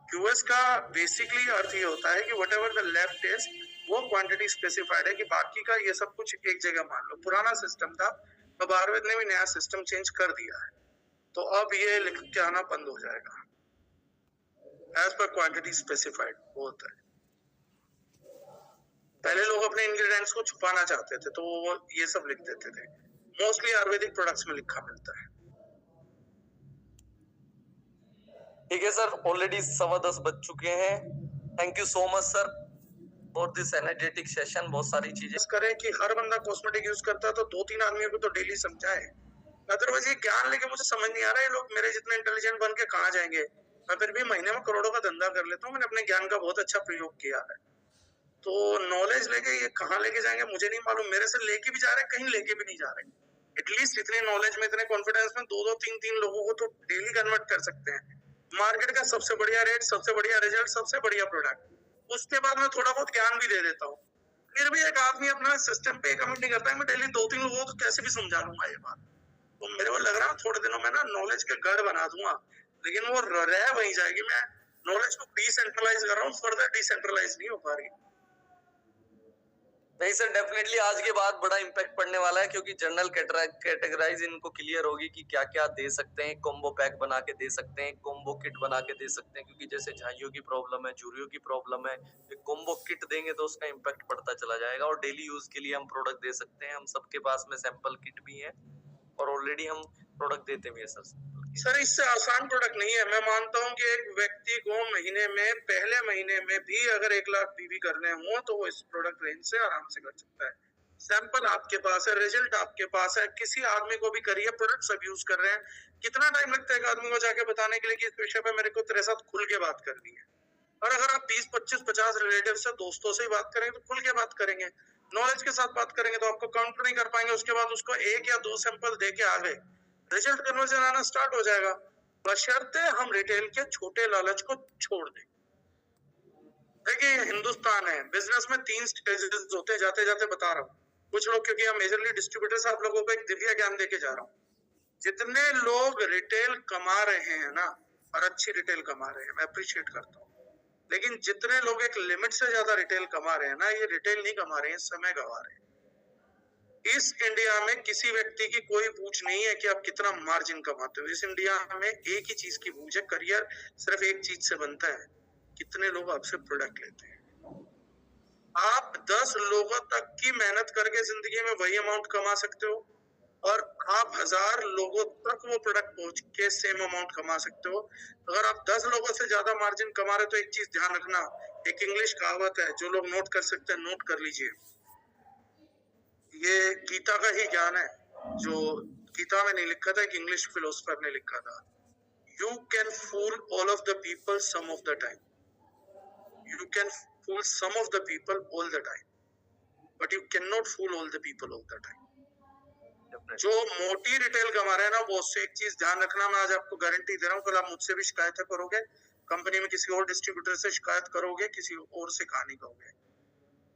Speaker 2: क्यूएस का बेसिकली अर्थ ये होता है कि व्हाटएवर द लेफ्ट इज वो क्वांटिटी स्पेसिफाइड है, कि बाकी का ये सब कुछ एक जगह मान लो। पुराना सिस्टम था, अब आयुर्वेद ने भी नया सिस्टम चेंज कर दिया है, तो अब ये लिख के आना बंद हो जाएगा। एज पर क्वांटिटी स्पेसिफाइड वो होता है। पहले लोग अपने इंग्रेडिएंट्स को छुपाना चाहते थे तो वो ये सब लिख देते थे। मोस्टली आयुर्वेदिक प्रोडक्ट्स में लिखा मिलता है।
Speaker 1: ठीक है सर, ऑलरेडी 10:15 बज चुके हैं। Thank you so much sir for this energetic session. बहुत सारी चीजें
Speaker 2: करें कि हर बंदा कॉस्मेटिक यूज करता है तो 2-3 आदमियों को तो डेली समझाए। अदरवाइज ये ज्ञान लेके मुझे समझ नहीं आ रहा है, ये लोग मेरे जितने इंटेलिजेंट बन के कहाँ जाएंगे। मैं फिर भी महीने में करोड़ों का धंधा कर लेता हूँ, मैंने अपने ज्ञान का बहुत अच्छा प्रयोग किया है। तो नॉलेज लेके ये कहाँ लेके जाएंगे मुझे नहीं मालूम। मेरे से लेके भी जा रहे हैं, कहीं लेके भी नहीं जा रहे। एटलीस्ट इतने नॉलेज में, इतने कॉन्फिडेंस में 2-2, 3-3 लोगों को तो डेली कन्वर्ट कर सकते हैं। मार्केट का सबसे बढ़िया रेट, सबसे बढ़िया रिजल्ट, सबसे बढ़िया प्रोडक्ट, उसके बाद मैं थोड़ा बहुत ज्ञान भी दे देता हूँ। फिर भी एक आदमी अपना सिस्टम पे कमेंट नहीं करता है। मैं डेली 2-3 लोगों को तो कैसे भी समझा लूंगा ये बात। तो मेरे को लग रहा है थोड़े दिनों में ना नॉलेज के गढ़ बना दूंगा, लेकिन वो रह वहीं जाएगी। मैं नॉलेज को डिसेंट्रलाइज कर रहा हूँ, फर्दर डिसेंट्रलाइज नहीं हो पा रही।
Speaker 1: नहीं सर, डेफिनेटली आज के बाद बड़ा इम्पैक्ट पड़ने वाला है, क्योंकि जनरल कैटेगराइज इनको क्लियर होगी कि क्या क्या दे सकते हैं। कॉम्बो पैक बना के दे सकते हैं, कॉम्बो किट बना के दे सकते हैं, क्योंकि जैसे झाइयों की प्रॉब्लम है, झुर्रियों की प्रॉब्लम है, कॉम्बो किट देंगे तो उसका इम्पैक्ट पड़ता चला जाएगा। और डेली यूज के लिए हम प्रोडक्ट दे सकते हैं। हम सबके पास में सैंपल किट भी है और ऑलरेडी हम प्रोडक्ट देते भी है
Speaker 2: सर। इससे आसान प्रोडक्ट नहीं है। मैं मानता हूँ कि एक व्यक्ति को महीने में, पहले महीने में भी अगर 1 लाख पीवी करने हो तो वो इस प्रोडक्ट रेंज से आराम से कर सकता है। सैंपल आपके पास है, रिजल्ट आपके पास है, किसी आदमी को भी करिए, प्रोडक्ट सब यूज कर रहे हैं। कितना टाइम लगता है एक आदमी को जाके बताने के लिए कि इस विषय पे मेरे को तेरे साथ खुल के बात करनी है। और अगर आप 20, 25, 50 रिलेटिव से, दोस्तों से ही बात करेंगे तो खुल के बात करेंगे, नॉलेज के साथ बात करेंगे तो आपको काउंटर नहीं कर पाएंगे। उसके बाद उसको 1 या 2 सैंपल दे के आ गए, रिजल्ट कन्वर्जन आना स्टार्ट हो जाएगा, बशर्ते हम रिटेल के छोटे लालच को छोड़ दें। देखिए हिंदुस्तान है, बिजनेस में 3 स्टेजेस होते हैं, जाते जाते बता रहा हूँ। कुछ लोग, क्योंकि हम मेजरली डिस्ट्रीब्यूटर्स, आप लोगों को एक दिव्य ज्ञान देके जा रहा हूँ। जितने लोग रिटेल कमा रहे हैं ना, और अच्छी रिटेल कमा रहे हैं, मैं अप्रिशिएट करता हूँ, लेकिन जितने लोग एक लिमिट से ज्यादा रिटेल कमा रहे हैं ना, ये रिटेल नहीं कमा रहे हैं, समय गवा रहे हैं। इस इंडिया में किसी व्यक्ति की कोई पूछ नहीं है कि आप कितना मार्जिन कमाते हो। इस इंडिया में एक ही चीज की पूछ है, करियर सिर्फ एक चीज से बनता है, कितने लोग आपसे प्रोडक्ट लेते हैं। आप 10 लोगों तक की मेहनत करके जिंदगी में वही अमाउंट कमा सकते हो, और आप 1000 लोगों तक वो प्रोडक्ट पहुंच के सेम अमाउंट कमा सकते हो। अगर आप 10 लोगों से ज्यादा मार्जिन कमा रहे हो तो एक चीज ध्यान रखना, एक इंग्लिश कहावत है, जो लोग नोट कर सकते हैं नोट कर लीजिए। ये गीता का ही ज्ञान है, जो गीता में नहीं लिखा था, एक इंग्लिश फिलोसोफर ने लिखा था। You can fool all of the people some of the time, you can fool some of the people all the time, but you can not fool all the people all the time. जो मोटी retail कमा रहे हैं ना, वो उससे एक चीज ध्यान रखना, मैं आज आपको गारंटी दे रहा हूँ, कल आप मुझसे भी शिकायत करोगे, कंपनी में किसी और डिस्ट्रीब्यूटर से शिकायत करोगे, किसी और से कहानी कहोगे।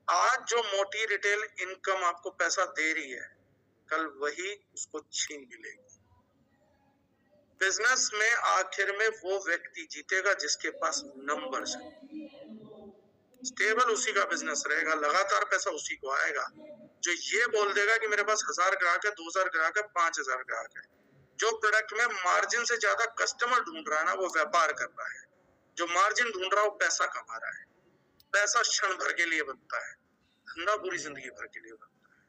Speaker 2: आज जो मोटी रिटेल इनकम आपको पैसा दे रही है, कल वही उसको छीन भी लेगी। बिजनेस में आखिर में वो व्यक्ति जीतेगा जिसके पास नंबर्स है। स्टेबल उसी का बिजनेस रहेगा, लगातार पैसा उसी को आएगा। जो ये बोल देगा कि मेरे पास 1000 ग्राहक है, 2000 ग्राहक है, 5000 ग्राहक है, जो प्रोडक्ट में मार्जिन से ज्यादा कस्टमर ढूंढ रहा है ना, वो व्यापार कर रहा है। जो मार्जिन ढूंढ रहा है वो पैसा कमा रहा है। पैसा क्षण भर के लिए बनता है, धंधा पूरी जिंदगी भर के लिए बनता है।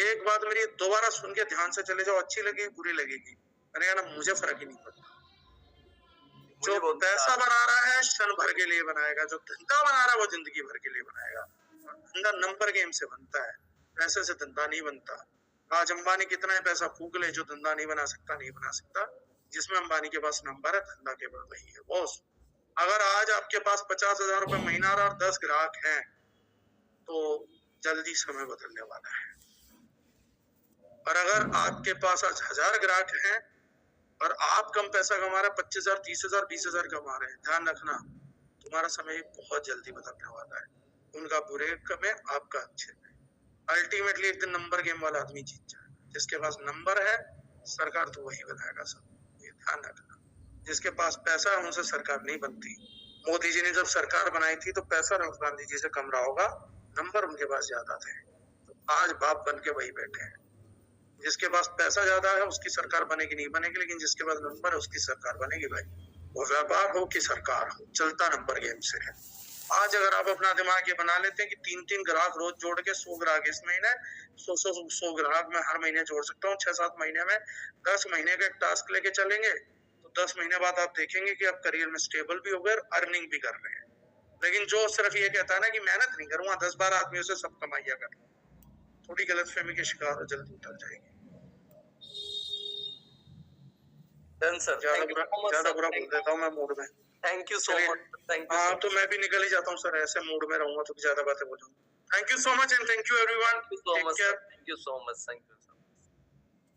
Speaker 2: एक बात मेरी दोबारा सुन के ध्यान से चले जाओ, अच्छी लगेगी बुरी लगेगी, मैंने कहा ना मुझे फर्क ही नहीं पड़ता। जो पैसा बना रहा है क्षण भर के लिए बनाएगा, जो धंधा बना रहा है वो जिंदगी भर के लिए बनाएगा। धंधा नंबर गेम से बनता है, पैसे से धंधा नहीं बनता। आज अंबानी कितना ही पैसा फूक ले, जो धंधा नहीं बना सकता नहीं बना सकता। जिसमें अंबानी के पास नंबर है, धंधा केवल वही है बॉस। अगर आज आपके पास 50,000 रुपए महीना और 10 ग्राहक हैं तो जल्दी समय बदलने वाला है। और अगर आपके पास आज 1000 ग्राहक हैं और आप कम पैसा कमा रहे हैं, 25,000, 30,000, 20,000 कमा रहे हैं, ध्यान रखना तुम्हारा समय बहुत जल्दी बदलने वाला है। उनका बुरे में, आपका अच्छे में। अल्टीमेटली एक दिन नंबर गेम वाला आदमी जीत जाएगा। जिसके पास नंबर है सरकार तो वही बनाएगा सब, ये ध्यान रखना। जिसके पास पैसा है उनसे सरकार नहीं बनती। मोदी जी ने जब सरकार बनाई थी तो पैसा राहुल गांधी जी से कम रहा होगा, नंबर उनके पास ज्यादा थे। तो आज बाप बन के वही बैठे हैं। जिसके पास पैसा ज्यादा है उसकी सरकार बनेगी नहीं बनेगी, लेकिन जिसके पास नंबर है उसकी सरकार बनेगी भाई। वो व्यापार हो कि सरकार हो, चलता नंबर गेम से है। आज अगर आप अपना दिमाग ये बना लेते हैं कि 3-3 ग्राहक रोज जोड़ के 100 ग्राहक इस महीने, 100 ग्राहक में हर महीने जोड़ सकता हूँ, 6-7 महीने में 10 महीने का एक टास्क लेके चलेंगे तो 10 महीने बाद आप देखेंगे कि आप करियर में स्टेबल भी हो गए, अर्निंग भी कर रहे हैं। लेकिन जो सिर्फ ये कहता है ना कि मेहनत नहीं करूंगा, 10-12 आदमियों से सब कमाइया कर, थोड़ी गलतफहमी के शिकार हो, जल्दी उतर जाएगी। ज्यादा बुरा बोल देता हूँ मैं मूड में।
Speaker 1: Thank you so much. Thank you.
Speaker 2: हाँ तो मैं भी निकल ही जाता हूँ सर, ऐसे मूड में रहूंगा तो ज्यादा बातें बोलूंगा। Thank you so much and thank you everyone.
Speaker 1: Thank you so much. Thank you so much. Thank you.